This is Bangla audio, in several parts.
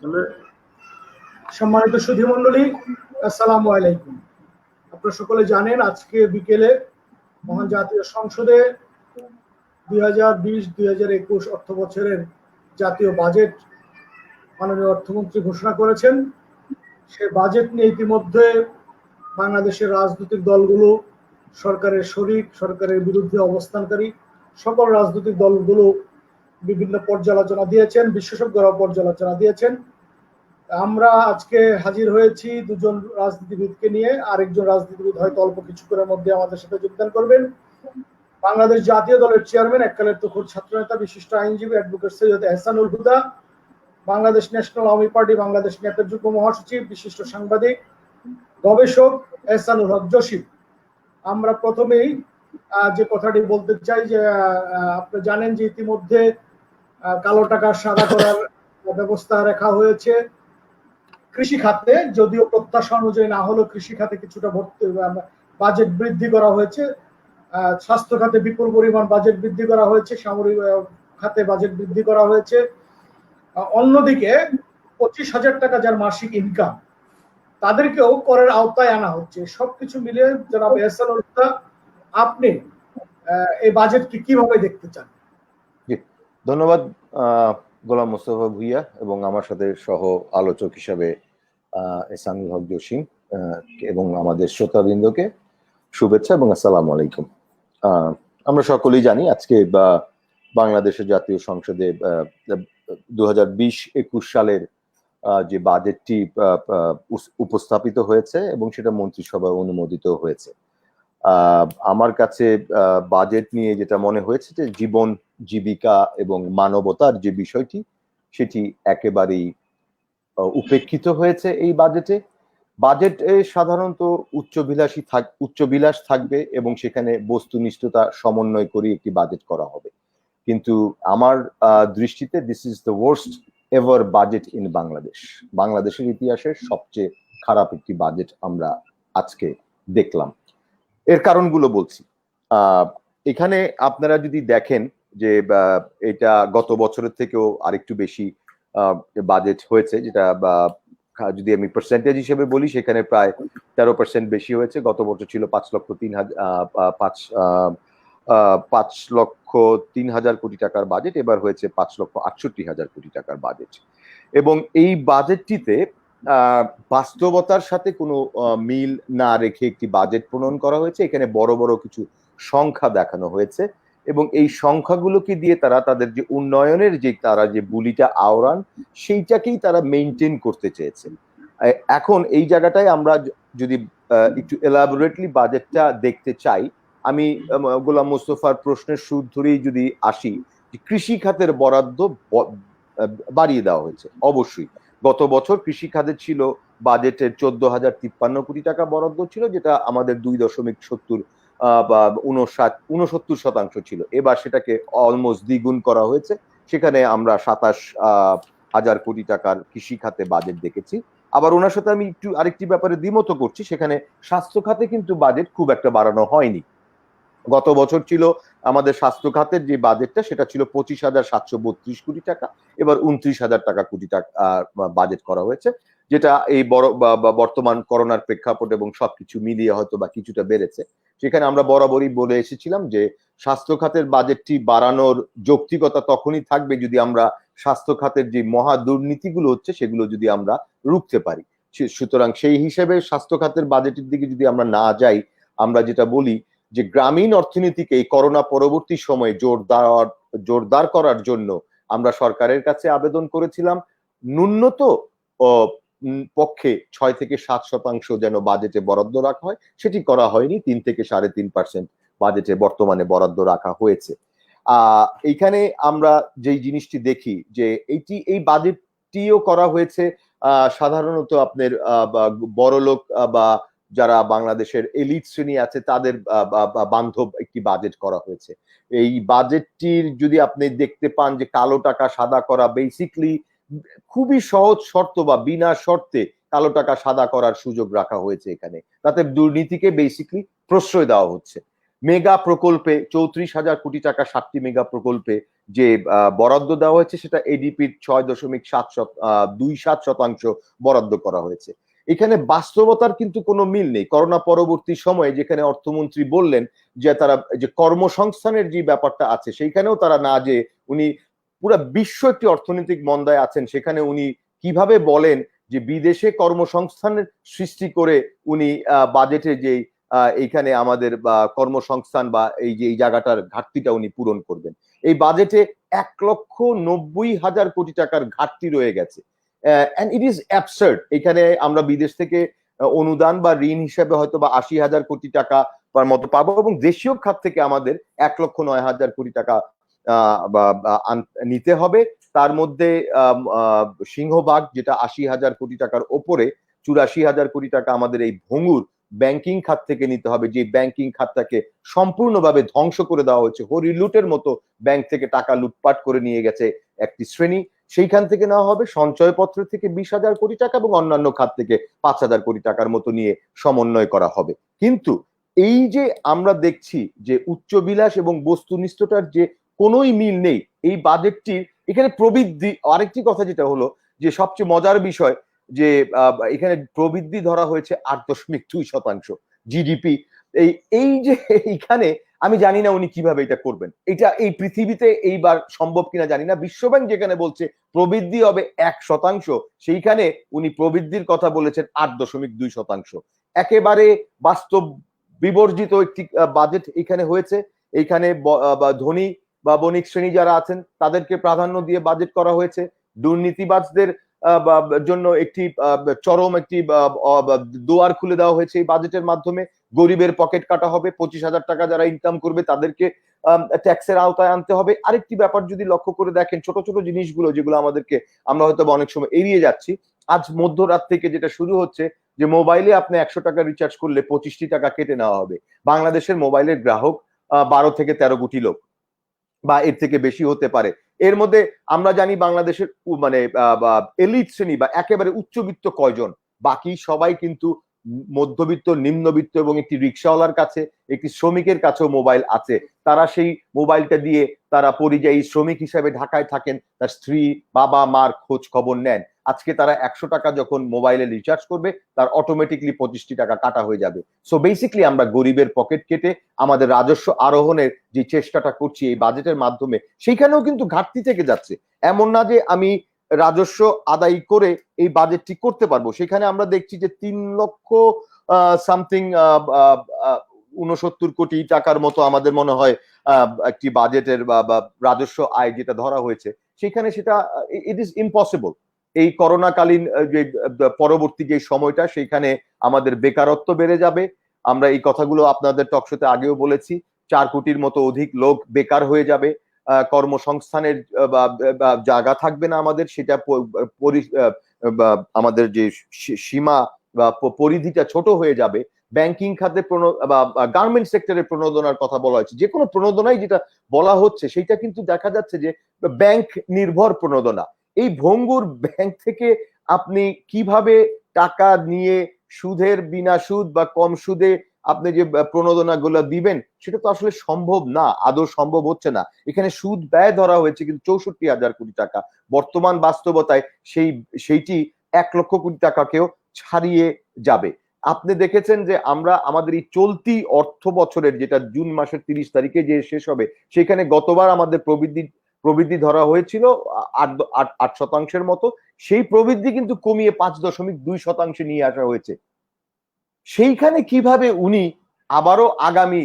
তাহলে সম্মানিত সুধীমণ্ডলী, আসসালামু আলাইকুম। আপনারা সকলে জানেন আজকে বিকেলে মহান জাতীয় সংসদে 2020-2021 অর্থ বছরের জাতীয় বাজেট মাননীয় অর্থমন্ত্রী ঘোষণা করেছেন। সে বাজেট নিয়ে ইতিমধ্যে বাংলাদেশের রাজনৈতিক দলগুলো, সরকারের শরিক, সরকারের বিরুদ্ধে অবস্থানকারী সকল রাজনৈতিক দলগুলো বিভিন্ন পর্যালোচনা দিয়েছেন, বিশেষজ্ঞরাও পর্যালোচনা দিয়েছেন। আমরা আজকে হাজির হয়েছি দুজন রাজনীতিবিদকে নিয়ে। আরেকজন রাজনীতিবিদ হয়তো অল্প কিছুক্ষণের মধ্যে আমাদের সাথে যোগদান করবেন। বাংলাদেশ জাতীয় দলের চেয়ারম্যান, এককালের তুখোড় ছাত্রনেতা, বিশিষ্ট আইনজীবী অ্যাডভোকেট সৈয়দ এহসানুল হুদা, বাংলাদেশ ন্যাশনাল আওয়ামী পার্টি বাংলাদেশ নেতার যুগ্ম মহাসচিব, বিশিষ্ট সাংবাদিক, গবেষক এহসানুল হক জসিম। আমরা প্রথমেই যে কথাটি বলতে চাই যে আপনি জানেন যে ইতিমধ্যে কালো টাকা সাদা করার ব্যবস্থা রাখা হয়েছে কৃষি খাতে, যদিও প্রত্যাশা অনুযায়ী না হলেও কৃষি খাতে কিছুটা বাজেট বৃদ্ধি করা হয়েছে। স্বাস্থ্য খাতে বিপুল পরিমাণ বাজেট বৃদ্ধি করা হয়েছে, সামরিক খাতে বাজেট বৃদ্ধি করা হয়েছে। অন্যদিকে 25,000 টাকা যার মাসিক ইনকাম, তাদেরকেও করের আওতায় আনা হচ্ছে। সবকিছু মিলে জনাব এহসানুল হুদা, আপনি এই বাজেটকে কিভাবে দেখতে চান? ধন্যবাদ গোলাম মোস্তফা ভুইয়া এবং আমার সাথে সহ আলোচক হিসাবে এহসানুল হক জসিম এবং আমাদের শ্রোতাবৃন্দকে শুভেচ্ছা এবং আসসালামু আলাইকুম। আমরা সকলেই জানি আজকে বাংলাদেশের জাতীয় সংসদে 2020-21 সালের যে বাজেটটি উপস্থাপিত হয়েছে এবং সেটা মন্ত্রিসভায় অনুমোদিত হয়েছে। আমার কাছে বাজেট নিয়ে যেটা মনে হয়েছে যে জীবন, জীবিকা এবং মানবতার যে বিষয়টি সেটি একেবারেই উপেক্ষিত হয়েছে এই বাজেটে। বাজেটে সাধারণত উচ্চবিলাস থাকবে এবং সেখানে বস্তুনিষ্ঠতা সমন্বয় করে একটি বাজেট করা হবে, কিন্তু আমার দৃষ্টিতে this is the worst ever budget in Bangladesh. বাংলাদেশের ইতিহাসের সবচেয়ে খারাপ একটি বাজেট আমরা আজকে দেখলাম। এর কারণগুলো বলছি। এখানে আপনারা যদি দেখেন যে এটা গত বছরের থেকেও আরেকটু বেশি বাজেট হয়েছে, যেটা যদি আমি পার্সেন্টেজ হিসেবে বলি সেখানে প্রায় 13% বেশি হয়েছে। গত বছর ছিল 5,03,000 কোটি টাকার বাজেট, এবার হয়েছে 5,68,000 কোটি টাকার বাজেট। এবং এই বাজেটটিতে বাস্তবতার সাথে কোনো মিল না রেখে একটি বাজেট প্রণয়ন করা হয়েছে। এখানে বড় বড় কিছু সংখ্যা দেখানো হয়েছে এবং এই সংখ্যাগুলোকে দিয়ে তারা তাদের যে উন্নয়নের তারা যে বুলিটা আওড়ান সেইটাকেই তারা মেইনটেইন করতে চেয়েছে। এখন এই জায়গাটায় আমরা যদি একটু এলাবোরেটলি বাজেটটা দেখতে চাই, আমি গোলাম মোস্তফার প্রশ্নের সুর ধরেই যদি আসি, কৃষি খাতের বরাদ্দ বাড়িয়ে দেওয়া হয়েছে। অবশ্যই গত বছর কৃষি খাতে ছিল বাজেটের 14,053 কোটি টাকা বরাদ্দ ছিল, যেটা আমাদের 2.69% ছিল। এবার সেটাকে অলমোস্ট দ্বিগুণ করা হয়েছে, সেখানে আমরা 27,000 কোটি টাকার কৃষি খাতে বাজেট দেখেছি। আবার ওনার সাথে আমি একটু আরেকটি ব্যাপারে দ্বিমত করছি, সেখানে স্বাস্থ্য খাতে কিন্তু বাজেট খুব একটা বাড়ানো হয়নি। গত বছর ছিল আমাদের স্বাস্থ্য খাতের যে বাজেটটা সেটা ছিল 25,732 কোটি টাকা, এবার 29,000 কোটি টাকা বাজেট করা হয়েছে, যেটা এই বর্তমান করোনার প্রেক্ষাপট এবং সবকিছু মিলিয়ে হয়তো বা কিছুটা বেড়েছে। সেখানে আমরা বরাবরই বলে এসেছিলাম যে স্বাস্থ্য খাতের বাজেটটি বাড়ানোর যৌক্তিকতা তখনই থাকবে যদি আমরা স্বাস্থ্য খাতের যে মহা দুর্নীতিগুলো হচ্ছে সেগুলো যদি আমরা রুখতে পারি। সুতরাং সেই হিসেবে স্বাস্থ্য খাতের বাজেটের দিকে যদি আমরা না যাই, আমরা যেটা বলি যে গ্রামীণ অর্থনীতিকে এই করোনা পরবর্তী সময়ে জোরদার করার জন্য আমরা সরকারের কাছে আবেদন করেছিলাম ন্যূনত পক্ষে 6 থেকে 7% যেন বাজেটে বরাদ্দ রাখা হয়। সেটি করা হয়নি, 3 থেকে 3.5% বাজেটে বর্তমানে বরাদ্দ রাখা হয়েছে। এইখানে আমরা যেই জিনিসটি দেখি যে এই বাজেটটিও করা হয়েছে সাধারণত আপনার বড়লোক বা যারা বাংলাদেশের এলিট শ্রেণী আছে তাদের বান্ধব একটি বাজেট করা হয়েছে। এই বাজেটটির যদি আপনি দেখতে পান যে কালো টাকা সাদা করা, বেসিকলি খুবই সহজ শর্ত বা বিনা শর্তে কালো টাকা সাদা করার সুযোগ রাখা হয়েছে এখানে, তাতে দুর্নীতিকে বেসিকলি প্রশ্রয় দেওয়া হচ্ছে। মেগা প্রকল্পে 34,000 কোটি টাকা 7টি মেগা প্রকল্পে যে বরাদ্দ দেওয়া হয়েছে সেটা এডিপির 6.27% বরাদ্দ করা হয়েছে। এখানে বাস্তবতার কিন্তু কোনো মিল নেই। করোনা পরবর্তী সময়ে যেখানে অর্থমন্ত্রী বললেন যে তারা যে কর্মসংস্থানের যে ব্যাপারটা আছে সেইখানেও তারা না, যে উনি পুরো বিশ্ব একটি অর্থনৈতিক মন্দায় আছেন, সেখানে উনি কিভাবে বলেন যে বিদেশে কর্মসংস্থানের সৃষ্টি করে উনি বাজেটে যে এইখানে আমাদের কর্মসংস্থান বা এই যে এই জায়গাটার ঘাটতিটা উনি পূরণ করবেন। এই বাজেটে 1,90,000 কোটি টাকার ঘাটতি রয়ে গেছে। And it is absurd. এখানে আমরা বিদেশ থেকে অনুদান বা ঋণ হিসেবে হয়তো বা 80,000 কোটি টাকা মতো পাবো, এবং দেশীয় খাত থেকে আমাদের 1,09,000 কোটি টাকা নিতে হবে। তার মধ্যে সিংহভাগ যেটা 80,000 কোটি টাকার ওপরে 84,000 কোটি টাকা আমাদের এই ভঙ্গুর ব্যাংকিং খাত থেকে নিতে হবে, যে ব্যাংকিং খাতটাকে সম্পূর্ণভাবে ধ্বংস করে দেওয়া হয়েছে। হরিলুটের মতো ব্যাংক থেকে টাকা লুটপাট করে নিয়ে গেছে একটি শ্রেণী, সেইখান থেকে নেওয়া হবে। সঞ্চয়পত্র থেকে 20,000 কোটি টাকা এবং অন্যান্য খাত থেকে 5,000 কোটি টাকার মতো নিয়ে সমন্বয় করা হবে। কিন্তু এই যে আমরা দেখছি যে উচ্চবিলাস এবং বস্তুনিষ্ঠতার যে কোনোই মিল নেই এই বাজেটটির। এখানে প্রবৃদ্ধি, আরেকটি কথা যেটা হলো যে সবচেয়ে মজার বিষয় যে এখানে প্রবৃদ্ধি ধরা হয়েছে 8.2% জিডিপি। এই যে এইখানে আমি জানি না উনি কিভাবে এটা করবেন। এটা এই পৃথিবীতে এইবার সম্ভব কিনা জানি না। বিশ্বব্যাংক যেখানে বলছে প্রবৃদ্ধি হবে 1%, সেইখানে উনি প্রবৃদ্ধির কথা বলেছেন 8.2%। একেবারে বাস্তব বিবর্জিত একটি বাজেট এখানে হয়েছে। এইখানে ধনী বা বণিক শ্রেণী যারা আছেন তাদেরকে প্রাধান্য দিয়ে বাজেট করা হয়েছে। দুর্নীতিবাজদের জন্য একটি চরম একটি দুয়ার খুলে দেওয়া হয়েছে এই বাজেটের মাধ্যমে। গরিবের পকেট কাটা হবে, 25,000 টাকা যারা ইনকাম করবে তাদেরকে ট্যাক্সের আওতায় আনতে হবে। আরেকটি ব্যাপার যদি লক্ষ্য করে দেখেন, ছোট ছোট জিনিসগুলো যেগুলো আমাদেরকে আমরা হয়তো অনেক সময় এড়িয়ে যাচ্ছি। আজ মধ্যরাত থেকে যেটা শুরু হচ্ছে যে মোবাইলে আপনি 100 টাকা রিচার্জ করলে 25টি টাকা কেটে নেওয়া হবে। বাংলাদেশের মোবাইলের গ্রাহক 12 থেকে 13 কোটি লোক বা এর থেকে বেশি হতে পারে। এর মধ্যে আমরা জানি বাংলাদেশের মানে এলিট শ্রেণী বা একেবারে উচ্চবিত্ত কয়জন, বাকি সবাই কিন্তু মধ্যবিত্ত, নিম্নবিত্ত এবং একটি রিক্সাওয়ালার কাছে, একটি শ্রমিকের কাছেও মোবাইল আছে। তারা সেই মোবাইলটা দিয়ে তারা পরিযায়ী শ্রমিক হিসাবে ঢাকায় থাকেন, তার স্ত্রী বাবা মার খোঁজ খবর নেন। আজকে তারা 100 টাকা যখন মোবাইলে রিচার্জ করবে তার অটোমেটিকলি 25টি টাকা কাটা হয়ে যাবে। সো বেসিক্যালি আমরা গরিবের পকেট কেটে আমাদের রাজস্ব আরোহণের যে চেষ্টাটা করছি এই বাজেটের মাধ্যমে, সেইখানেও কিন্তু ঘাটতি থেকে যাচ্ছে। এমন না যে আমি রাজস্ব আদায় করে এই বাজেটটি করতে পারবো। সেখানে আমরা দেখছি যে 3 লক্ষ সামথিং 69 কোটি টাকার মতো আমাদের মনে হয় একটি বাজেটের বা রাজস্ব আয় যেটা ধরা হয়েছে, সেখানে সেটা ইট ইজ ইম্পসিবল। এই করোনাকালীন যে পরবর্তী যে সময়টা, সেইখানে আমাদের বেকারত্ব বেড়ে যাবে। আমরা এই কথাগুলো আপনাদের টকশোতে আগেও বলেছি। 4 কোটির মতো অধিক লোক বেকার হয়ে যাবে। কর্মসংস্থানের জায়গা থাকবে না আমাদের, সেটা আমাদের যে সীমা বা পরিধিটা ছোট হয়ে যাবে। ব্যাংকিং খাতে বা গার্মেন্ট সেক্টরের প্রণোদনার কথা বলা হয়েছে। যে কোনো প্রণোদনাই যেটা বলা হচ্ছে সেইটা কিন্তু দেখা যাচ্ছে যে ব্যাংক নির্ভর প্রণোদনা। এই ভঙ্গুর ব্যাংক থেকে আপনি কিভাবে টাকা নিয়ে সুদের বিনা সুদ বা কম সুদে আপনি যে প্রণোদনা গুলো দিবেন, সেটা তো আসলে সম্ভব না, আদৌ সম্ভব হচ্ছে না। এখানে সুদ ব্যয় ধরা হয়েছে কিন্তু 64,000 কোটি টাকা। বর্তমান বাস্তবতায় সেইটি 1 লক্ষ কোটি টাকাকেও ছাড়িয়ে যাবে। আপনি দেখেছেন যে আমরা আমাদের এই চলতি অর্থ বছরের, যেটা জুন মাসের 30 তারিখে যে শেষ হবে, সেখানে গতবার আমাদের প্রবৃদ্ধি ধরা হয়েছিল 8% মতো। সেই প্রবৃদ্ধি কিন্তু কমিয়ে 5.2% নিয়ে আসা হয়েছে। সেইখানে কিভাবে উনি আবারও আগামী,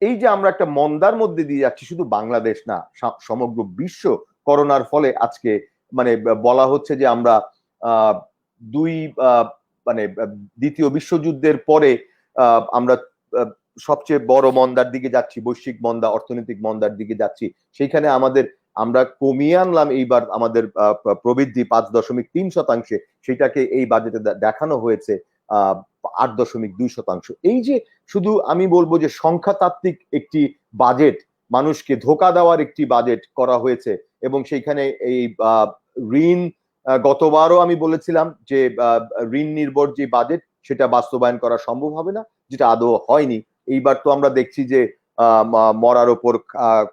এই যে আমরা একটা মন্দার মধ্যে দিয়ে যাচ্ছি, শুধু বাংলাদেশ না সমগ্র বিশ্ব করোনার ফলে আজকে মানে বলা হচ্ছে যে আমরা মানে দ্বিতীয় বিশ্বযুদ্ধের পরে আমরা সবচেয়ে বড় মন্দার দিকে যাচ্ছি, বৈশ্বিক মন্দা, অর্থনৈতিক মন্দার দিকে যাচ্ছি। সেইখানে আমরা কমিয়ে আনলাম এইবার আমাদের প্রবৃদ্ধি 5.3%, সেটাকে এই বাজেটে দেখানো হয়েছে 8.2%। এই যে শুধু আমি বলবো যে সংখ্যাতাত্ত্বিক একটি বাজেট, মানুষকে ধোঁকা দেওয়ার একটি বাজেট করা হয়েছে। এবং সেইখানে এই ঋণ, গতবারও আমি বলেছিলাম যে ঋণ নির্ভর যে বাজেট সেটা বাস্তবায়ন করা সম্ভব হবে না, যেটা আদৌ হয়নি। এইবার তো আমরা দেখছি যে মরার ওপর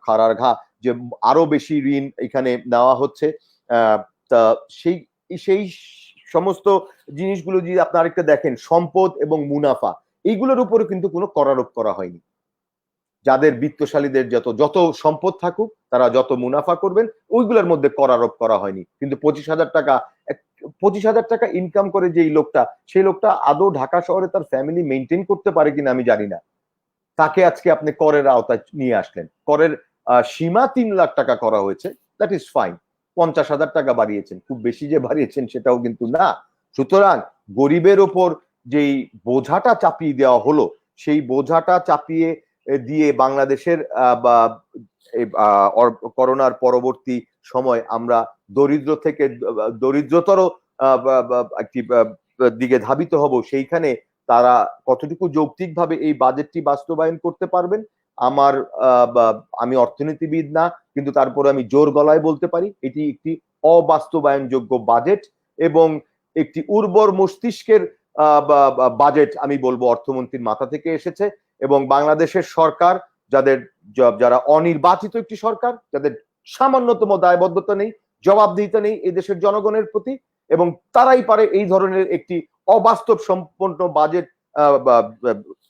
খাড়ার ঘা, যে আরো বেশি ঋণ এখানে নেওয়া হচ্ছে। তা সেই সেই সমস্ত জিনিসগুলো যদি আপনার একটা দেখেন, সম্পদ এবং মুনাফা, এইগুলোর উপরে কিন্তু কোনো করারোপ করা হয়নি। যাদের বিত্তশালীদের যত সম্পদ থাকুক, তারা যত মুনাফা করবেন, ওইগুলোর মধ্যে করারোপ করা হয়নি। কিন্তু 25,000 টাকা ইনকাম করে যেই লোকটা, সেই লোকটা আদৌ ঢাকা শহরে তার ফ্যামিলি মেনটেন করতে পারে কিনা আমি জানি না। তাকে আজকে আপনি করের আওতায় নিয়ে আসলেন, করের সীমা 3 লাখ টাকা করা হয়েছে, দ্যাট ইজ ফাইন। 50,000 টাকা বাড়িয়েছেন, খুব বেশি যে বাড়িয়েছেন সেটাও কিন্তু না। সুতরাং গরিবের ওপর যেই বোঝাটা চাপিয়ে দেওয়া হলো, সেই বোঝাটা চাপিয়ে দিয়ে বাংলাদেশের করোনার পরবর্তী সময় আমরা দরিদ্র থেকে দরিদ্রতর একটি দিকে ধাবিত হব, সেইখানে তারা কতটুকু যৌক্তিকভাবে এই বাজেটটি বাস্তবায়ন করতে পারবেন। আমি অর্থনীতিবিদ না, কিন্তু তারপরে আমি জোর গলায় বলতে পারি এটি একটি অবাস্তবায়নযোগ্য বাজেট এবং একটি উর্বর মস্তিষ্কের বাজেট আমি বলবো অর্থমন্ত্রীর মাথা থেকে এসেছে। এবং বাংলাদেশের সরকার, যারা অনির্বাচিত একটি সরকার, যাদের সামান্যতম দায়বদ্ধতা নেই, জবাবদিহিতা নেই এই দেশের জনগণের প্রতি, এবং তারাই পারে এই ধরনের একটি অবাস্তব সম্পন্ন বাজেট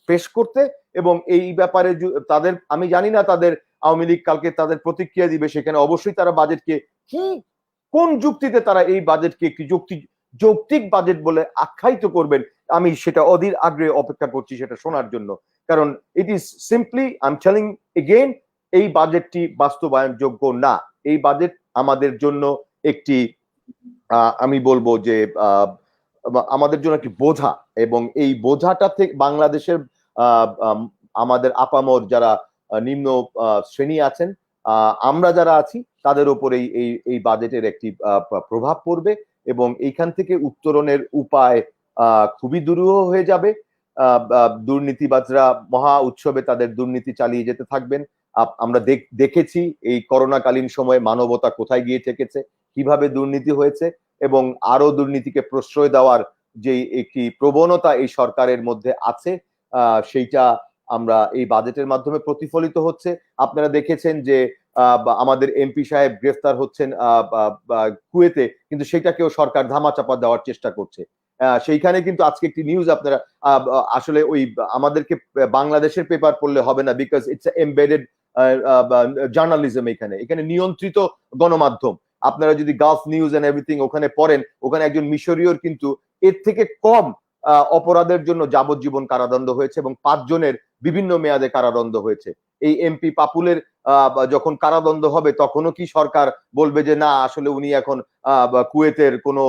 পেশ করতে। এবং এই ব্যাপারে তাদের, আমি জানি না তাদের আওয়ামী লীগ কালকে তাদের প্রতিক্রিয়া দিবে, সেখানে অবশ্যই তারা বাজেটকে কোন যুক্তিতে তারা এই বাজেটকে একটি যৌক্তিক বাজেট বলে আখ্যায়িত করবেন, আমি সেটা অধীর আগ্রহে অপেক্ষা করছি সেটা শোনার জন্য। কারণ it is simply, I am telling again, এই বাজেটটি বাস্তবায়নযোগ্য না। এই বাজেট আমাদের জন্য একটি আমি বলবো যে আমাদের জন্য একটি বোঝা, এবং এই বোঝাটা থেকে বাংলাদেশের আমাদের আপামর যারা নিম্ন শ্রেণী আছেন, আমরা যারা আছি, তাদের উপর এই বাজেটের একটি প্রভাব পড়বে এবং এইখান থেকে উত্তরণের উপায় খুবই দুরূহ হয়ে যাবে। দুর্নীতিবাজরা মহা উৎসবে তাদের দুর্নীতি চালিয়ে যেতে থাকবেন। আমরা দেখেছি এই করোনাকালীন সময়ে মানবতা কোথায় গিয়ে ঠেকেছে, কিভাবে দুর্নীতি হয়েছে, এবং আরো দুর্নীতিকে প্রশ্রয় দেওয়ার যে একটি প্রবণতা এই সরকারের মধ্যে আছে, সেইটা আমরা এই বাজেটের মাধ্যমে প্রতিফলিত হচ্ছে। আপনারা দেখেছেন যে আমাদের এমপি সাহেব গ্রেফতার হচ্ছেন কুয়েতে, কিন্তু সেটাকেও সরকার ধামাচাপা দেওয়ার চেষ্টা করছে। সেইখানে কিন্তু আজকে একটি নিউজ, আপনারা আসলে ওই আমাদেরকে বাংলাদেশের পেপার পড়লে হবে না, বিকজ ইটস এমবেডেড জার্নালিজম। এখানে নিয়ন্ত্রিত গণমাধ্যম। আপনারা যদি গালফ নিউজ এন্ড এভরিথিং ওখানে পড়েন, ওখানে একজন মিশরীয়র কিন্তু এর থেকে কম অপরাধের জন্য যাবজ্জীবন কারাদণ্ড হয়েছে এবং 5 জনের বিভিন্ন মেয়াদে কারাদণ্ড হয়েছে। এই এমপি পাপুলের যখন কারাদণ্ড হবে, তখনও কি সরকার বলবে যে না, আসলে উনি এখন কুয়েতের কোনো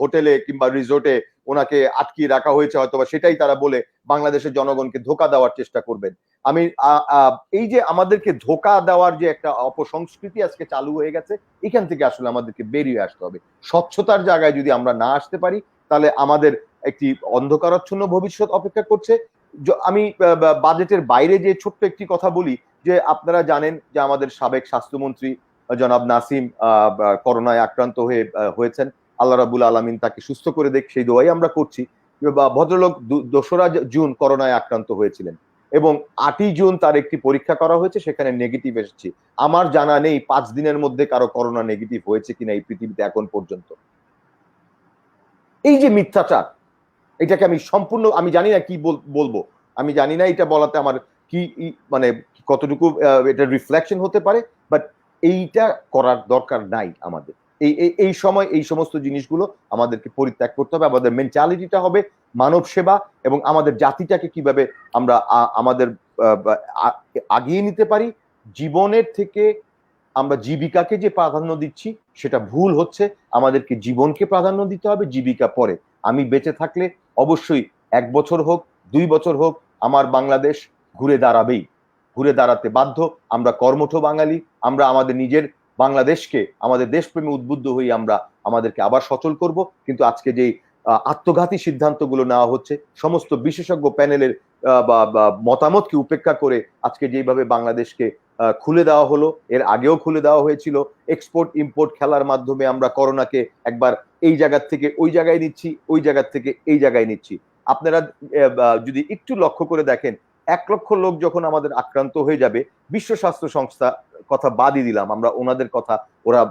হোটেলে কিংবা রিসোর্টে ওনাকে আটকিয়ে রাখা হয়েছে, হয়তোবা সেটাই তারা বলে বাংলাদেশের জনগণকে ধোকা দেওয়ার চেষ্টা করবেন। আমি এই যে আমাদেরকে ধোকা দেওয়ার যে একটা অপসংস্কৃতি আজকে চালু হয়ে গেছে, এখান থেকে আসলে আমাদেরকে বেরিয়ে আসতে হবে। স্বচ্ছতার জায়গায় যদি আমরা না আসতে পারি, তাহলে আমাদের একটি অন্ধকারাচ্ছন্ন ভবিষ্যৎ অপেক্ষা করছে। আমি বাজেটের বাইরে যে ছোট্ট একটি কথা বলি, যে আপনারা জানেন যে আমাদের সাবেক স্বাস্থ্যমন্ত্রী জনাব নাসিম করোনায় আক্রান্ত হয়েছেন। আল্লাহ রাব্বুল আলামিন তাকে সুস্থ করে দেখ, সেই দোয়াই আমরা করছি। ভদ্রলোক 2রা জুন করোনায় আক্রান্ত হয়েছিলেন এবং 8ই জুন তার একটি পরীক্ষা করা হয়েছে, সেখানে নেগেটিভ এসেছে। আমার জানা নেই 5 দিনের মধ্যে কারো করোনা নেগেটিভ হয়েছে কিনা এই পৃথিবীতে এখন পর্যন্ত। এই যে মিথ্যাচার, এটাকে আমি সম্পূর্ণ, আমি জানি না কি বলবো, আমি জানি না এটা বলাতে আমার কি মানে কতটুকু এটা রিফ্লেকশন হতে পারে, বাট এইটা করার দরকার নাই আমাদের। এই সময় এই সমস্ত জিনিসগুলো আমাদেরকে পরিত্যাগ করতে হবে। আমাদের মেন্টালিটিটা হবে মানব সেবা এবং আমাদের জাতিটাকে কিভাবে আমরা আমাদের আগিয়ে নিতে পারি। জীবনের থেকে আমরা জীবিকাকে যে প্রাধান্য দিচ্ছি সেটা ভুল হচ্ছে। আমাদেরকে জীবনকে প্রাধান্য দিতে হবে, জীবিকা পরে। আমি বেঁচে থাকলে অবশ্যই 1 বছর হোক 2 বছর হোক আমার বাংলাদেশ ঘুরে দাঁড়াবেই, ঘুরে দাঁড়াতে বাধ্য। আমরা কর্মঠ বাঙালি, আমরা আমাদের নিজের বাংলাদেশকে, আমাদের দেশপ্রেমে উদ্বুদ্ধ হয়ে আমরা আমাদেরকে আবার সচল করব। কিন্তু আজকে যে আত্মঘাতী সিদ্ধান্তগুলো নেওয়া হচ্ছে, সমস্ত বিশেষজ্ঞ প্যানেলের মতামতকে উপেক্ষা করে আজকে যেভাবে বাংলাদেশকে খুলে দেওয়া হলো, এর আগেও খুলে দেওয়া হয়েছিল। এক্সপোর্ট ইম্পোর্ট খেলার মাধ্যমে আমরা করোনাকে একবার এই জায়গার থেকে ওই জায়গায় নিচ্ছি, ওই জায়গার থেকে এই জায়গায় নিচ্ছি। আপনারা যদি একটু লক্ষ্য করে দেখেন, 1 লক্ষ লোক যখন আমাদের আক্রান্ত হয়ে যাবে, বিশ্ব স্বাস্থ্য সংস্থা কথা বাদই দিলাম, আমরা ওনাদের কথা, ওরা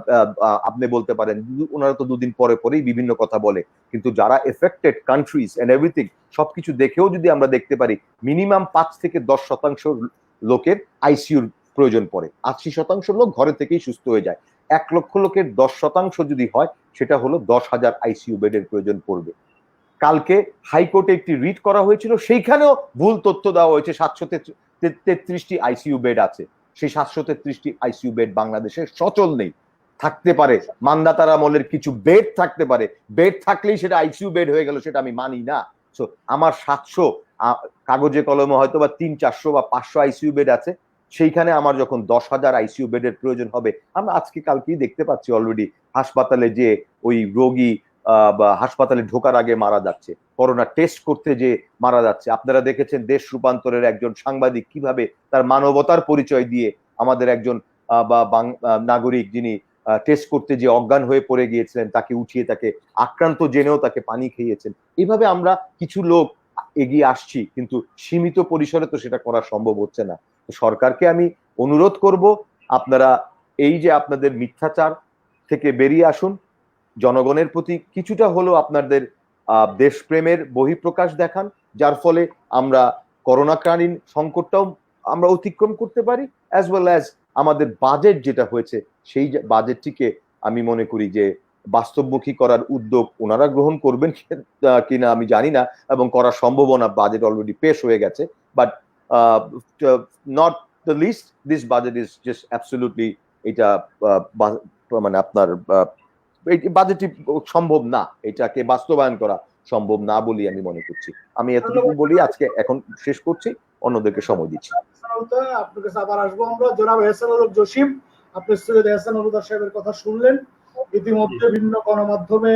আপনি বলতে পারেন ওনারা তো দুদিন পরে পরেই বিভিন্ন কথা বলে, কিন্তু যারা এফেক্টেড কান্ট্রিজ এন্ড এভরিথিং সবকিছু দেখেও যদি আমরা দেখতে পারি মিনিমাম 5 থেকে 10% লোকের আইসিইউর প্রয়োজন পড়ে, 80% লোক ঘরে থেকেই সুস্থ হয়ে যায়। 1 লক্ষ লোকের 10% যদি হয় সেটা হলো 10,000 আইসিইউ বেডের প্রয়োজন পড়বে। কালকে হাইকোর্টে একটি রিট করা হয়েছিল, সেইখানেও ভুল তথ্য দেওয়া হয়েছে, 733টি আইসিইউ বেড আছে। সেই 733টি আইসিইউ বেড বাংলাদেশে সচল নেই। থাকতে পারে মান্দাতার আমলের কিছু বেড থাকতে পারে, বেড থাকলেই সেটা আইসিইউ বেড হয়ে গেল সেটা আমি মানি না। সো আমার 700 কাগজে কলমে হয়তো বা 300-400 বা 500 আইসিইউ বেড আছে, সেইখানে আমার যখন 10,000 আইসিইউ বেডের প্রয়োজন হবে, আমরা আজকে কালকেই দেখতে পাচ্ছি অলরেডি হাসপাতালে যে ওই রোগী বা হাসপাতালে ঢোকার আগে মারা যাচ্ছে, করোনা টেস্ট করতে যে মারা যাচ্ছে। আপনারা দেখেছেন দেশ রূপান্তরের একজন সাংবাদিক কিভাবে তার মানবতার পরিচয় দিয়ে আমাদের একজন নাগরিক যিনি টেস্ট করতে যে অজ্ঞান হয়ে পড়ে গিয়েছিলেন তাকে উঠিয়ে তাকে আক্রান্ত জেনেও তাকে পানি খাইয়েছেন। এইভাবে আমরা কিছু লোক এগিয়ে আসছি, কিন্তু সীমিত পরিসরে তো সেটা করা সম্ভব হচ্ছে না। সরকারকে আমি অনুরোধ করব, আপনারা এই যে আপনাদের মিথ্যাচার থেকে বেরিয়ে আসুন, জনগণের প্রতি কিছুটা হলেও আপনাদের দেশপ্রেমের বহিঃপ্রকাশ দেখান, যার ফলে আমরা করোনাকালীন সংকটটাও আমরা অতিক্রম করতে পারি, অ্যাজ ওয়েল অ্যাজ আমাদের বাজেট যেটা হয়েছে সেই বাজেটটিকে আমি মনে করি যে বাস্তবমুখী করার উদ্যোগ ওনারা গ্রহণ করবেন কিনা আমি জানি না, এবং করার সম্ভাবনা, বাজেট অলরেডি পেশ হয়ে গেছে, but not the list this budget is just absolutely এটা মানে আপনার বাজেটটি সম্ভব না, এটাকে বাস্তবায়ন করা সম্ভব না বলি আমি মনে করছি। আমি এতটুকু বলি আজকে এখন শেষ করছি, অন্যদেরকে সময় দিচ্ছি। আপনার কাছে আবার আসবো আমরা। জনাব এহসানুল হক জসিম, আপনি সৈয়দ এহসানুল হুদা সাহেবের কথা শুনলেন। ইতিমধ্যে বিভিন্ন গণমাধ্যমে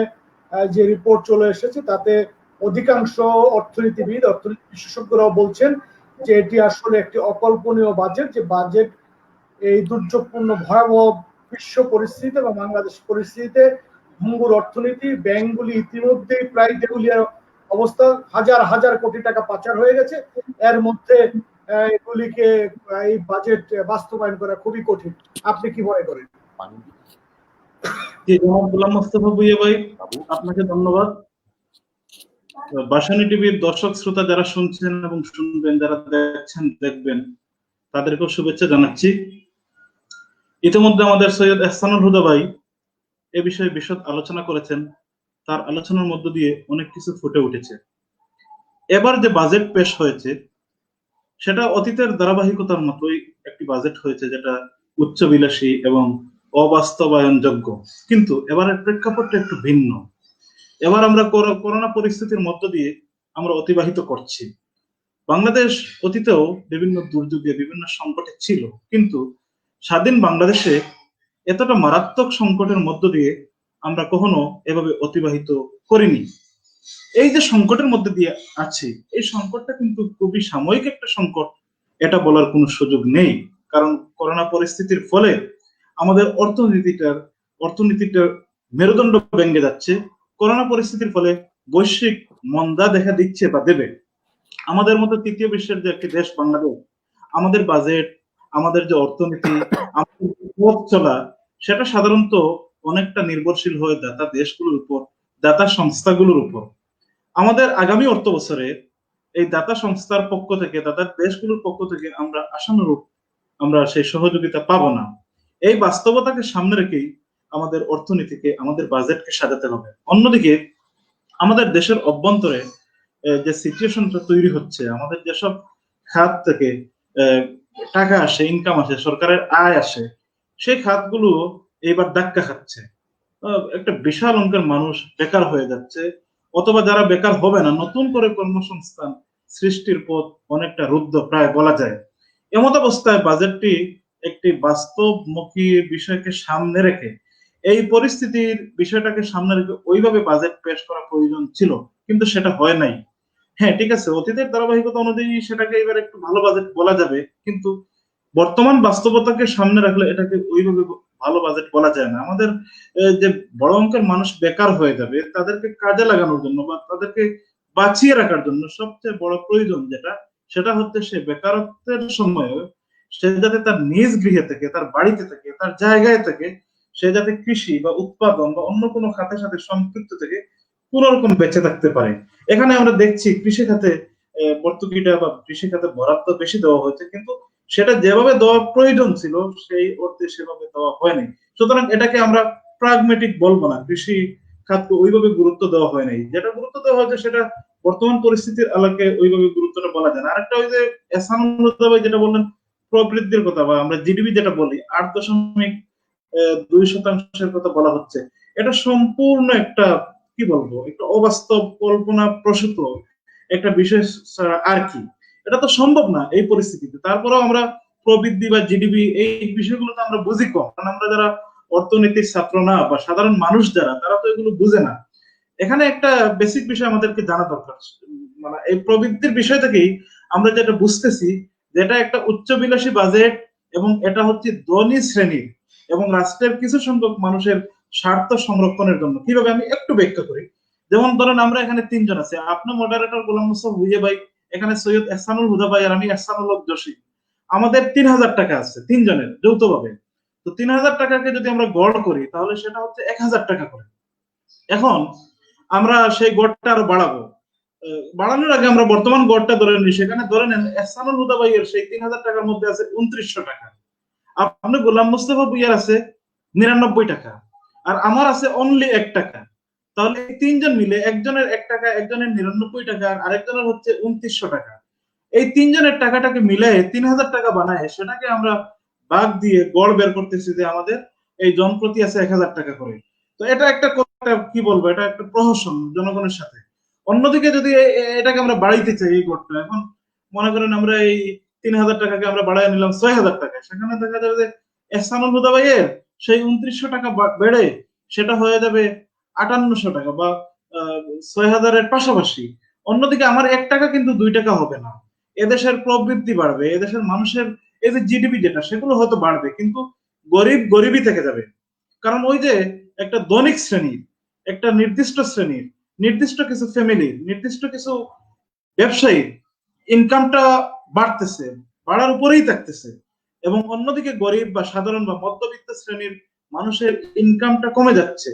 যে রিপোর্ট চলে এসেছে তাতে অধিকাংশ অর্থনীতিবিদ, অর্থনীতি বিশেষজ্ঞরাও বলছেন যে এটি আসলে একটি অকল্পনীয় বাজেট, যে বাজেট এই দুর্যোগপূর্ণ ভয়াবহ বিশ্ব পরিস্থিতি এবং বাংলাদেশ পরিস্থিতিতে ভঙ্গুর অর্থনীতি, ব্যাংকগুলি ইতিমধ্যেই প্রায় দেউলিয়া অবস্থা, হাজার হাজার কোটি টাকা পাচার হয়ে গেছে, এর মধ্যে এগুলিকে এই বাজেট বাস্তবায়ন করা খুবই কঠিন। আপনি কি মনে করেন? গোলাম মোস্তফা ভুঁইয়া ভাই, আপনাকে ধন্যবাদ। বাসানী টিভির দর্শক শ্রোতা যারা শুনছেন এবং শুনবেন, যারা দেখছেন দেখবেন, তাদেরকেও শুভেচ্ছা জানাচ্ছি। ইতিমধ্যে আমাদের সৈয়দ এহসানুল হুদা ভাই এ বিষয়ে বিশদ আলোচনা করেছেন, তার আলোচনার মধ্য দিয়ে অনেক কিছু ফুটে উঠেছে। এবার যে বাজেট পেশ হয়েছে সেটা অতীতের ধারাবাহিকতার মতোই একটি বাজেট হয়েছে, যেটা উচ্চবিলাসী এবং অবাস্তবায়নযোগ্য, কিন্তু এবারের প্রেক্ষাপটটা একটু ভিন্ন। এবার আমরা করোনা পরিস্থিতির মধ্য দিয়ে আমরা অতিবাহিত করছি। বাংলাদেশ অতীতেও বিভিন্ন দুর্যোগে, বিভিন্ন সংকটে ছিল, কিন্তু স্বাধীন বাংলাদেশে এতটা মারাত্মক সংকটের মধ্য দিয়ে আমরা কখনো এভাবে অতিবাহিত করিনি। এই যে সংকটের মধ্যে দিয়ে আছি, এই সংকটটা কিন্তু খুবই সাময়িক একটা সংকট, এটা বলার কোনো সুযোগ নেই। কারণ করোনা পরিস্থিতির ফলে আমাদের অর্থনীতিটার মেরুদণ্ড ভেঙে যাচ্ছে। করোনা পরিস্থিতির ফলে বৈশ্বিক মন্দা দেখা দিচ্ছে বা দেবে। আমাদের মতো তৃতীয় বিশ্বের যে একটি দেশ বাংলাদেশ, আমাদের বাজেট, আমাদের যে অর্থনীতি, আমাদের পথ চলা, সেটা সাধারণত অনেকটা নির্ভরশীল হয়ে দাতা দেশগুলোর উপর, দাতা সংস্থাগুলোর উপর। আমাদের আগামী অর্থ বছরে এই দাতা সংস্থার পক্ষ থেকে, দাতা দেশগুলোর পক্ষ থেকে আমরা আশানুরূপ আমরা সেই সহযোগিতা পাবো না। এই বাস্তবতাকে সামনে রেখেই আমাদের অর্থনীতিকে, আমাদের বাজেটকে সাজাতে হবে। অন্যদিকে আমাদের দেশের অভ্যন্তরে যে সিচুয়েশনটা তৈরি হচ্ছে, আমাদের যেসব খাত থেকে টাকা আসে, ইনকাম আসে, সরকারের আয় আসে, সেই খাতগুলো এইবার ধাক্কা খাচ্ছে। একটা বিশাল অঙ্কের মানুষ বেকার হয়ে যাচ্ছে, অথবা যারা বেকার হবে না, নতুন করে কর্মসংস্থান সৃষ্টির পথ অনেকটা রুদ্ধ প্রায় বলা যায়। এমত অবস্থায় বাজেটটি একটি বাস্তবমুখী বিষয়কে সামনে রেখে, এই পরিস্থিতির বিষয়টাকে সামনে রেখে ওইভাবে বাজেট পেশ করা প্রয়োজন ছিল, কিন্তু সেটা হয় নাই। হ্যাঁ, ঠিক আছে, অতীতের ধারাবাহিকতা অনুযায়ী সেটাকে এবার একটু ভালো বাজেট বলা যাবে, কিন্তু বর্তমান বাস্তবতাকে সামনে রাখলে এটাকে ওইভাবে ভালো বাজেট বলা যায় না। আমাদের যে বড় অঙ্কের মানুষ বেকার হয়ে যাবে, তাদেরকে কাজে লাগানোর জন্য বা তাদেরকে বাঁচিয়ে রাখার জন্য সবচেয়ে বড় প্রয়োজন যেটা, সেটা হচ্ছে সে বেকারত্বের সময় সে যাতে তার নিজ গৃহে থেকে, তার বাড়িতে থেকে, তার জায়গায় থেকে সে যাতে কৃষি বা উৎপাদন বা অন্য কোনো খাতের সাথে সম্পৃক্ত থেকে কোন রকম বেঁচে থাকতে পারে। এখানে আমরা দেখছি কৃষি খাতে ভর্তুকিটা বা কৃষি খাতে বরাদ্দ বেশি দেওয়া হয়েছে, কিন্তু সেটা যেভাবে দেওয়া প্রয়োজন ছিল সেই অর্থে সেভাবে দেওয়া হয়নি। সুতরাং এটাকে আমরা প্রাগমেটিক বলবো না, কৃষি খাতকে ওইভাবে গুরুত্ব দেওয়া হয় নাই। যেটা গুরুত্ব দেওয়া হয়েছে সেটা বর্তমান পরিস্থিতির আলোকে ওইভাবে গুরুত্বটা বলা যায় না। আরেকটা ওই যে এহসানুল হুদা ভাই যেটা বললেন প্রবৃদ্ধির কথা, বা আমরা জিডিপি যেটা বলি 8.2% কথা বলা হচ্ছে, এটা সম্পূর্ণ একটা কি বলবো, একটা অবাস্তব কল্পনা প্রসূত একটা বিষয় ছাড়া আর কি। এটা তো সম্ভব না এই পরিস্থিতিতে। তারপরেও আমরা প্রবৃদ্ধি বা জিডিপি এই বিষয়গুলো তো আমরা বুঝি কম, কারণ আমরা যারা অর্থনীতির ছাত্র না বা সাধারণ মানুষ যারা, তারা তো এগুলো বুঝে না। এখানে একটা বেসিক বিষয় আমাদেরকে জানা দরকার, মানে এই প্রবৃদ্ধির বিষয় থেকেই আমরা যেটা বুঝতেছি, যেটা একটা উচ্চবিলাসী বাজেট এবং এটা হচ্ছে ধনী শ্রেণীর এবং রাষ্ট্রের কিছু সংখ্যক মানুষের স্বার্থ সংরক্ষণের জন্য। কিভাবে আমি একটু ব্যাখ্যা করি। যেমন ধরেন আমরা এখানে তিনজন আছে, আপনি মডারেটর গোলাম মুস্তফা ভুইয়া ভাই, এখানে সৈয়দ এহসানুল হুদা ভাই, আর আমি এহসানুল হক জসিম। আমাদের 3,000 টাকা আছে তিনজনের যৌথভাবে। তো 3,000 টাকাকে যদি আমরা গড় করি তাহলে সেটা হচ্ছে 1,000 টাকা করে। এখন আমরা সেই গড়টা আরো বাড়াবো। বাড়ানোর আগে আমরা বর্তমান গড়টা ধরে নিই। সেখানে ধরে নেন এহসানুল হুদা ভাইয়ের সেই 3,000 টাকার মধ্যে আছে 2900 টাকা, আপনার গোলাম মুস্তফা ভুইয়ার আছে 99 টাকা, আর আমার আছে অনলি 1 টাকা। তাহলে এই তিনজন মিলে একজনের 1 টাকা, একজনের 99 টাকা, আর আরেকজনের হচ্ছে 2900 টাকা। এই তিনজনের টাকাটাকে মিলে 3,000 টাকা বানায়, সেটাকে আমরা ভাগ দিয়ে গড় বের করতেছি যে আমাদের এই জনপ্রতি আছে 1,000 টাকা করে। তো এটা একটা কি বলবো, এটা একটা প্রহসন জনগণের সাথে। অন্যদিকে যদি এটাকে আমরা বাড়াইতে চাই এই গড়টা, এখন মনে করেন আমরা এই 3,000 টাকাকে আমরা বাড়াই নিলাম 6,000 টাকায়, সেখানে দেখা যাবে যে এহসানুল হুদা ভাইয়ের সেই 2900 টাকা বেড়ে সেটা হয়ে যাবে 5800 টাকা বা 6,000-এর পাশাপাশি। অন্যদিকে আমার 1 টাকা কিন্তু 2 টাকা হবে না। এদেশের প্রবৃদ্ধি বাড়বে, এদেশের মানুষের এই যে জিডিপি যেটা সেগুলো হয়তো বাড়বে, কিন্তু গরিব গরিবই থেকে যাবে। কারণ ওই যে একটা ধনিক শ্রেণীর, একটা নির্দিষ্ট শ্রেণীর, নির্দিষ্ট কিছু ফ্যামিলির, নির্দিষ্ট কিছু ব্যবসায়ী ইনকামটা বাড়তেছে, বাড়ার উপরেই থাকতেছে, এবং অন্যদিকে গরিব বা সাধারণ বা মধ্যবিত্ত শ্রেণীর মানুষের ইনকামটা কমে যাচ্ছে।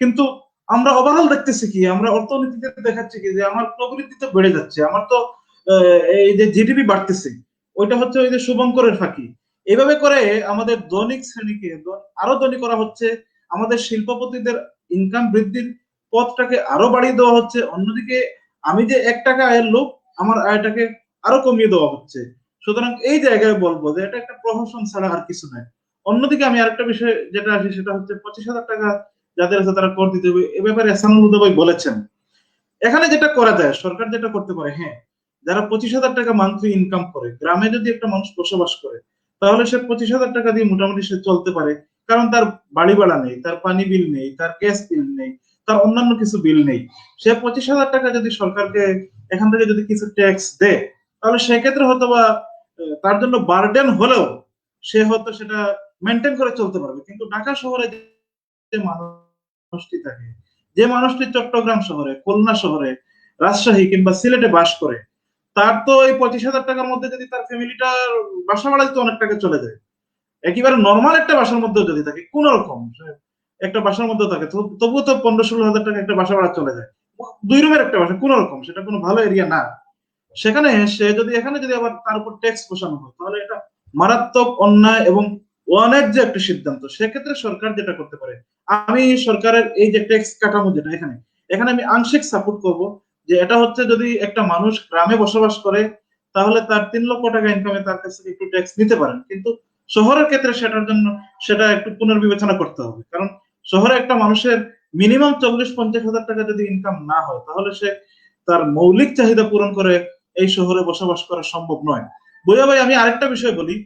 কিন্তু আমরা ওভারঅল দেখতেছি কি, আমরা অর্থনীতিতে দেখাচ্ছি কি যে আমার প্রবৃদ্ধি তো বেড়ে যাচ্ছে, আমার তো এই যে জিডিপি বাড়তেছে, ওইটা হচ্ছে ওই যে শুভঙ্করের ফাঁকি। এইভাবে করে আমাদের দৈনিক শ্রেণীকে আরো ধনী করা হচ্ছে, আমাদের শিল্পপতিদের ইনকাম বৃদ্ধির পথটাকে আরো বাড়িয়ে দেওয়া হচ্ছে। অন্যদিকে আমি যে 1 টাকা আয়ের লোক, আমার আয়টাকে আরো কমিয়ে দেওয়া হচ্ছে। সুতরাং এই জায়গায় বলবো যে এটা একটা প্রহসন ছাড়া আর কিছু নয়। অন্যদিকে আমি আরেকটা বিষয় যেটা আসি, সেটা হচ্ছে 25,000 টাকা যাদের আছে তারা কর দিতে হবে, এ ব্যাপারে এহসানুল হুদা ভাই বলেছেন। এখানে যেটা করা যায়, সরকার যেটা করতে পারে, হ্যাঁ, যারা 25,000 টাকা মান্থলি ইনকাম করে, গ্রামে যদি একটা মানুষ বসবাস করে, তাহলে সে 25,000 টাকা দিয়ে মোটামুটি সে চলতে পারে। কারণ তার বাড়ি ভাড়া নেই, তার পানি বিল নেই, তার গ্যাস বিল নেই, তার অন্যান্য কিছু বিল নেই। সে 25,000 টাকা যদি সরকারকে এখান থেকে যদি কিছু ট্যাক্স দেয়, তাহলে সেক্ষেত্রে হয়তো বা তার জন্য বার্ডেন হলেও সে হয়তো সেটা মেনটেন করে চলতে পারবে। কিন্তু ঢাকা শহরে যে মানুষটি থাকে, যে মানুষটি চট্টগ্রাম শহরে, খুলনা শহরে, রাজশাহী কিংবা সিলেটে বাস করে, তার তো এই 25,000 টাকার মধ্যে যদি তার ফ্যামিলিটার বাসা ভাড়া তো অনেক টাকা চলে যায়। একেবারে নর্মাল একটা বাসার মধ্যে যদি থাকে, কোন রকম একটা বাসার মধ্যে থাকে, তবুও তো 15-16 হাজার টাকা একটা বাসা ভাড়া চলে যায়। 2 রুমের একটা বাসা, কোন রকম, সেটা কোনো ভালো এরিয়া না। সেখানে সে যদি এখানে যদি আবার তার উপর ট্যাক্স বসানো হয়, তাহলে এটা মারাত্মক অন্যায় এবং অন্যায্য একটা সিদ্ধান্ত। সেক্ষেত্রে সরকার যেটা করতে পারে, আমি সরকারের এই যে ট্যাক্স কাঠামো যেটা এখানে, এখানে আমি আংশিক সাপোর্ট করব। যে এটা হচ্ছে যদি একটা মানুষ গ্রামে বসবাস করে, তাহলে তার 3 লক্ষ টাকা ইনকামে তার কাছে একটু ট্যাক্স নিতে পারেন, কিন্তু শহরের ক্ষেত্রে সেটার জন্য সেটা একটু পুনর্বিবেচনা করতে হবে। কারণ শহরে একটা মানুষের মিনিমাম 40-50 হাজার টাকা যদি ইনকাম না হয়, তাহলে সে তার মৌলিক চাহিদা পূরণ করে এই শহরে বসবাস করা সম্ভব নয়। বইয়া ভাই, আমি আরেকটা বিষয় বলি।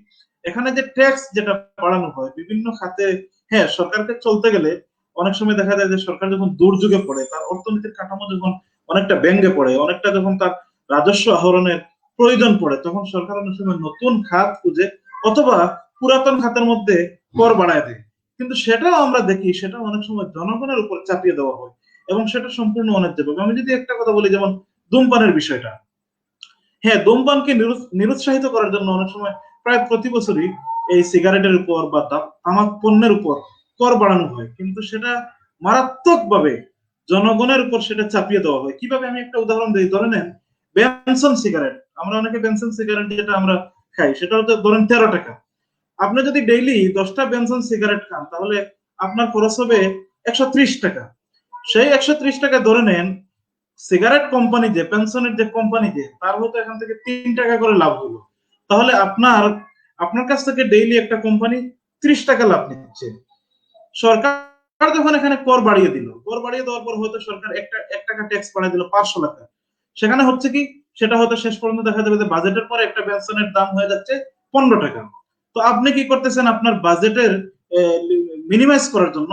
এখানে যে ট্যাক্স যেটা বাড়ানো হয় বিভিন্ন খাতে, হ্যাঁ, সরকারকে চলতে গেলে অনেক সময় দেখা যায় যে সরকার যখন দুর্যোগে পড়ে, তার অর্থনীতির কাঠামো যখন অনেকটা ব্যঙ্গে পড়ে, অনেকটা যখন তার রাজস্ব আহরণের প্রয়োজন পড়ে, তখন সরকার অনেক সময় নতুন খাত খুঁজে অথবা পুরাতন খাতের মধ্যে কর বাড়ায় দেয়। কিন্তু সেটাও আমরা দেখি, সেটা অনেক সময় জনগণের উপর চাপিয়ে দেওয়া হয় এবং সেটা সম্পূর্ণ অন্যায্য। আমি যদি একটা কথা বলি, যেমন ধূমপানের বিষয়টা, হ্যাঁ, ধূমপানকে নিরুৎসাহিত করার জন্য অনেক সময় প্রায় প্রতি বছরই এই সিগারেটের উপর বা তামাক পণ্যের উপর কর বাড়ানো হয়, কিন্তু সেটা মারাত্মকভাবে জনগণের উপর সেটা চাপিয়ে দেওয়া হয়। কিভাবে, আমি একটা উদাহরণ দিই। ধরে নেন বেনসন সিগারেট, আমরা অনেকে বেনসন সিগারেট যেটা আমরা খাই সেটা হচ্ছে ধরেন 13 টাকা। আপনি যদি ডেইলি 10টা বেনসন সিগারেট খান তাহলে আপনার খরচ হবে 130 টাকা। সেই 130 টাকা ধরে নেন সিগারেট কোম্পানি যে পেনশনের যে কোম্পানি যে তার হয়তো এখান থেকে 3 টাকা করে লাভ হলো, তাহলে আপনার কাছ থেকে ডেইলি একটা কোম্পানি 30 টাকা লাভ নিচ্ছে। সরকার যখন এখানে কর বাড়িয়ে দিল, কর বাড়িয়ে দেওয়ার পর হয়তো সরকার 1 টাকা ট্যাক্স বাড়িয়ে দিল 500 টাকা। সেখানে হচ্ছে কি, সেটা হয়তো শেষ পর্যন্ত দেখা যাবে যে বাজেটের পরে একটা পেনশনের দাম হয়ে যাচ্ছে 15 টাকা। তো আপনি কি করতেছেন, আপনার বাজেটের মিনিমাইজ করার জন্য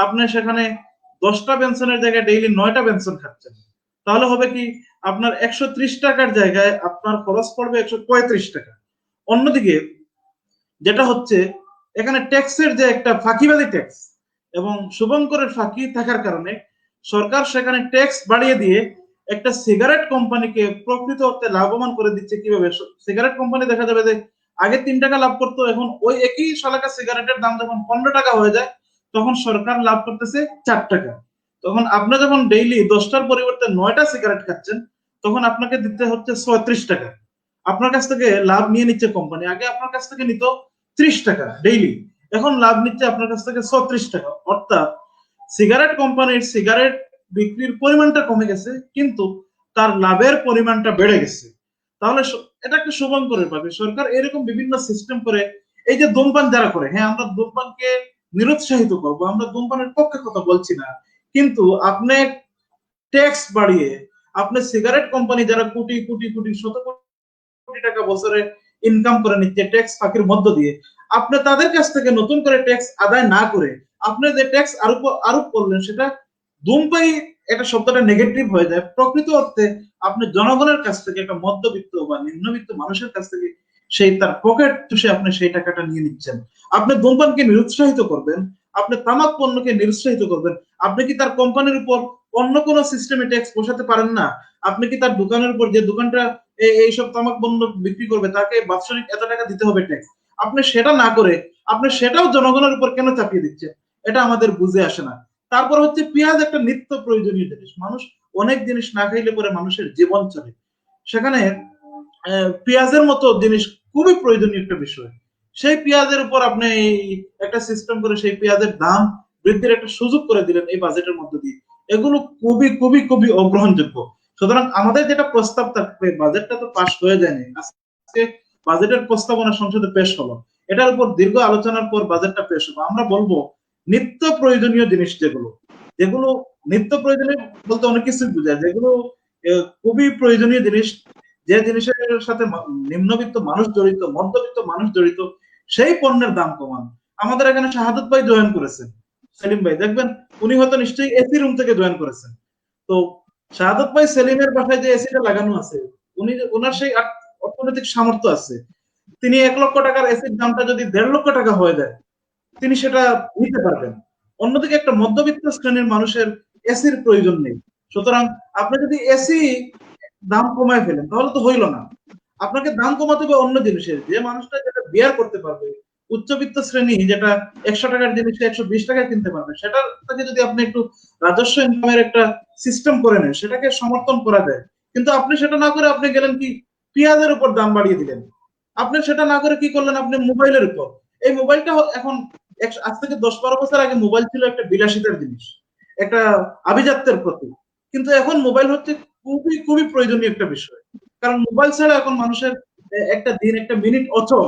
আপনি সেখানে 10টা পেনশনের জায়গায় ডেইলি 9টা পেনশন খাচ্ছেন। তাহলে হবে কি, আপনার 130 টাকার জায়গায় আপনার খরচ পড়বে 135 টাকা। অন্যদিকে যেটা হচ্ছে, এখানে ট্যাক্সের যে একটা ফাঁকিবাদী ট্যাক্স এবং শুভঙ্করের ফাঁকি থাকার কারণে সরকার সেখানে ট্যাক্স বাড়িয়ে দিয়ে একটা সিগারেট কোম্পানিকে প্রকৃত অর্থে লাভবান করে দিচ্ছে। কিভাবে? সিগারেট কোম্পানি দেখা যাবে যে আগে 3 টাকা লাভ করতো, এখন ওই একই শালাকা সিগারেটের দাম যখন 15 টাকা হয়ে যায় তখন সরকার লাভ করতেছে 4 টাকা। তখন আপনি যখন ডেইলি 10টার পরিবর্তে 9টা সিগারেট খাচ্ছেন তখন আপনাকে দিতে হচ্ছে 36 টাকা। আপনার কাছ থেকে লাভ নিয়ে নিচ্ছে কোম্পানি। আগে আপনার কাছ থেকে নিত 30 টাকা ডেইলি, এখন লাভ নিচ্ছে আপনার কাছ থেকে 36 টাকা। অর্থাৎ সিগারেট কোম্পানির সিগারেট বিক্রির পরিমাণটা কমে গেছে কিন্তু তার লাভের পরিমাণটা বেড়ে গেছে। তাহলে এটা একটা শুভঙ্করের পাবে। সরকার এরকম বিভিন্ন সিস্টেম করে, এই যে ধূমপান যারা করে, হ্যাঁ আমরা ধূমপানকে নিরুৎসাহিত করবো, আমরা ধূমপানের পক্ষে কথা বলছি না, কিন্তু আপনি ট্যাক্স বাড়িয়ে আপনি সিগারেট কোম্পানি যারা কোটি কোটি কোটি শত কোটি টাকা বছরে ইনকাম করে নিচ্ছে ট্যাক্স ফাঁকির মধ্য দিয়ে, আপনি তাদের কাছ থেকে নতুন করে ট্যাক্স আদায় না করে আপনি যে ট্যাক্স আরোপ করলেন সেটা ধূমপায়ী, এটা শব্দটা নেগেটিভ হয়ে যায়। প্রকৃত অর্থে আপনি জনগণের কাছ থেকে, একটা মধ্যবিত্ত বা নিম্নবিত্ত মানুষের কাছ থেকে সেই তার পকেট চুষে আপনি সেই টাকাটা নিয়ে নিচ্ছেন। আপনি ধূমপানকে নিরুৎসাহিত করবেন, আপনি তামাক পণ্যকে নিরুৎসাহিত করবেন, আপনি কি তার কোম্পানির উপর অন্য কোনো সিস্টেমে ট্যাক্স বসাতে পারেন না? আপনি কি তার দোকানের উপর, যে দোকানটা এইসব তামাক পণ্য বিক্রি করবে তাকে বাৎসরিক এত টাকা দিতে হবে ট্যাক্স, আপনি সেটা না করে আপনি সেটাও জনগণের উপর কেন চাপিয়ে দিচ্ছেন? এটা আমাদের বুঝে আসে না। তারপর হচ্ছে পেঁয়াজ একটা নিত্য প্রয়োজনীয় জিনিস, মানুষ অনেক জিনিস না খাইলে পরে মানুষের জীবন চলে, সেখানে পেঁয়াজের মতো জিনিস খুবই প্রয়োজনীয় একটা বিষয়। সেই পেঁয়াজের উপর আপনি একটা সিস্টেম করে সেই পেঁয়াজের দাম বৃদ্ধির একটা সুযোগ করে দিলেন এই বাজেটের মধ্য দিয়ে। এগুলো খুবই খুবই খুবই অগ্রহণযোগ্য। সুতরাং আমাদের যেটা প্রস্তাব থাকবে, বাজেটটা তো পাস হয়ে যায়নি, আজকে বাজেটের প্রস্তাবনা সংসদে পেশ হলো, এটার উপর দীর্ঘ আলোচনার পর বাজেটটা পেশ হলো। আমরা বলবো নিত্য প্রয়োজনীয় জিনিস যেগুলো নিত্য প্রয়োজনীয় বলতে অনেক কিছু বোঝায়, যেগুলো খুবই প্রয়োজনীয় জিনিস, যে জিনিসের সাথে নিম্নবিত্ত মানুষ জড়িত, মধ্যবিত্ত মানুষ জড়িত, সেই পণ্যের দাম কমান। আমাদের এখানে শাহাদত ভাই জয়েন করেছেন, সেলিম ভাই দেখবেন উনি হয়তো নিশ্চয়ই এসি রুম থেকে জয়েন করেছেন। তো শাহাদত ভাই সেলিমের বাসায় যে এসিটা লাগানো আছে, ওনার সেই অর্থনৈতিক সামর্থ্য আছে, তিনি 1 লক্ষ টাকার এসির দামটা যদি 1.5 লক্ষ টাকা হয়ে যায় তিনি সেটা নিতে পারবেন। অন্যদিকে একটা মধ্যবিত্ত শ্রেণীর মানুষের এসির প্রয়োজন নেই। সুতরাং আপনি যদি এসি দাম কমায় ফেলেন তাহলে তো হইল না, আপনাকে দাম কমাতে হবে অন্য জিনিসের, যে মানুষটা যেটা বিয়ার করতে পারবে, উচ্চবিত্ত শ্রেণী যেটা 100 টাকার জিনিসটা 120 টাকায় কিনতে পারবে, সেটাকে যদি আপনি একটু রাজস্ব ইনকামের একটা সিস্টেম করে নেন, সেটাকে সমর্থন করা যায়। কিন্তু আপনি সেটা না করে আপনি গেলেন কি পেঁয়াজের উপর দাম বাড়িয়ে দিলেন। আপনি সেটা না করে কি করলেন, আপনি মোবাইলের উপর, এই মোবাইলটা এখন আজ থেকে 10-12 বছর আগে মোবাইল ছিল একটা বিলাসিতার জিনিস, একটা আভিজাত্যের প্রতীক, কিন্তু এখন মোবাইল হচ্ছে খুবই খুবই প্রয়োজনীয় একটা বিষয়। কারণ মোবাইল ছাড়া এখন মানুষের একটা দিন, একটা মিনিট অচল।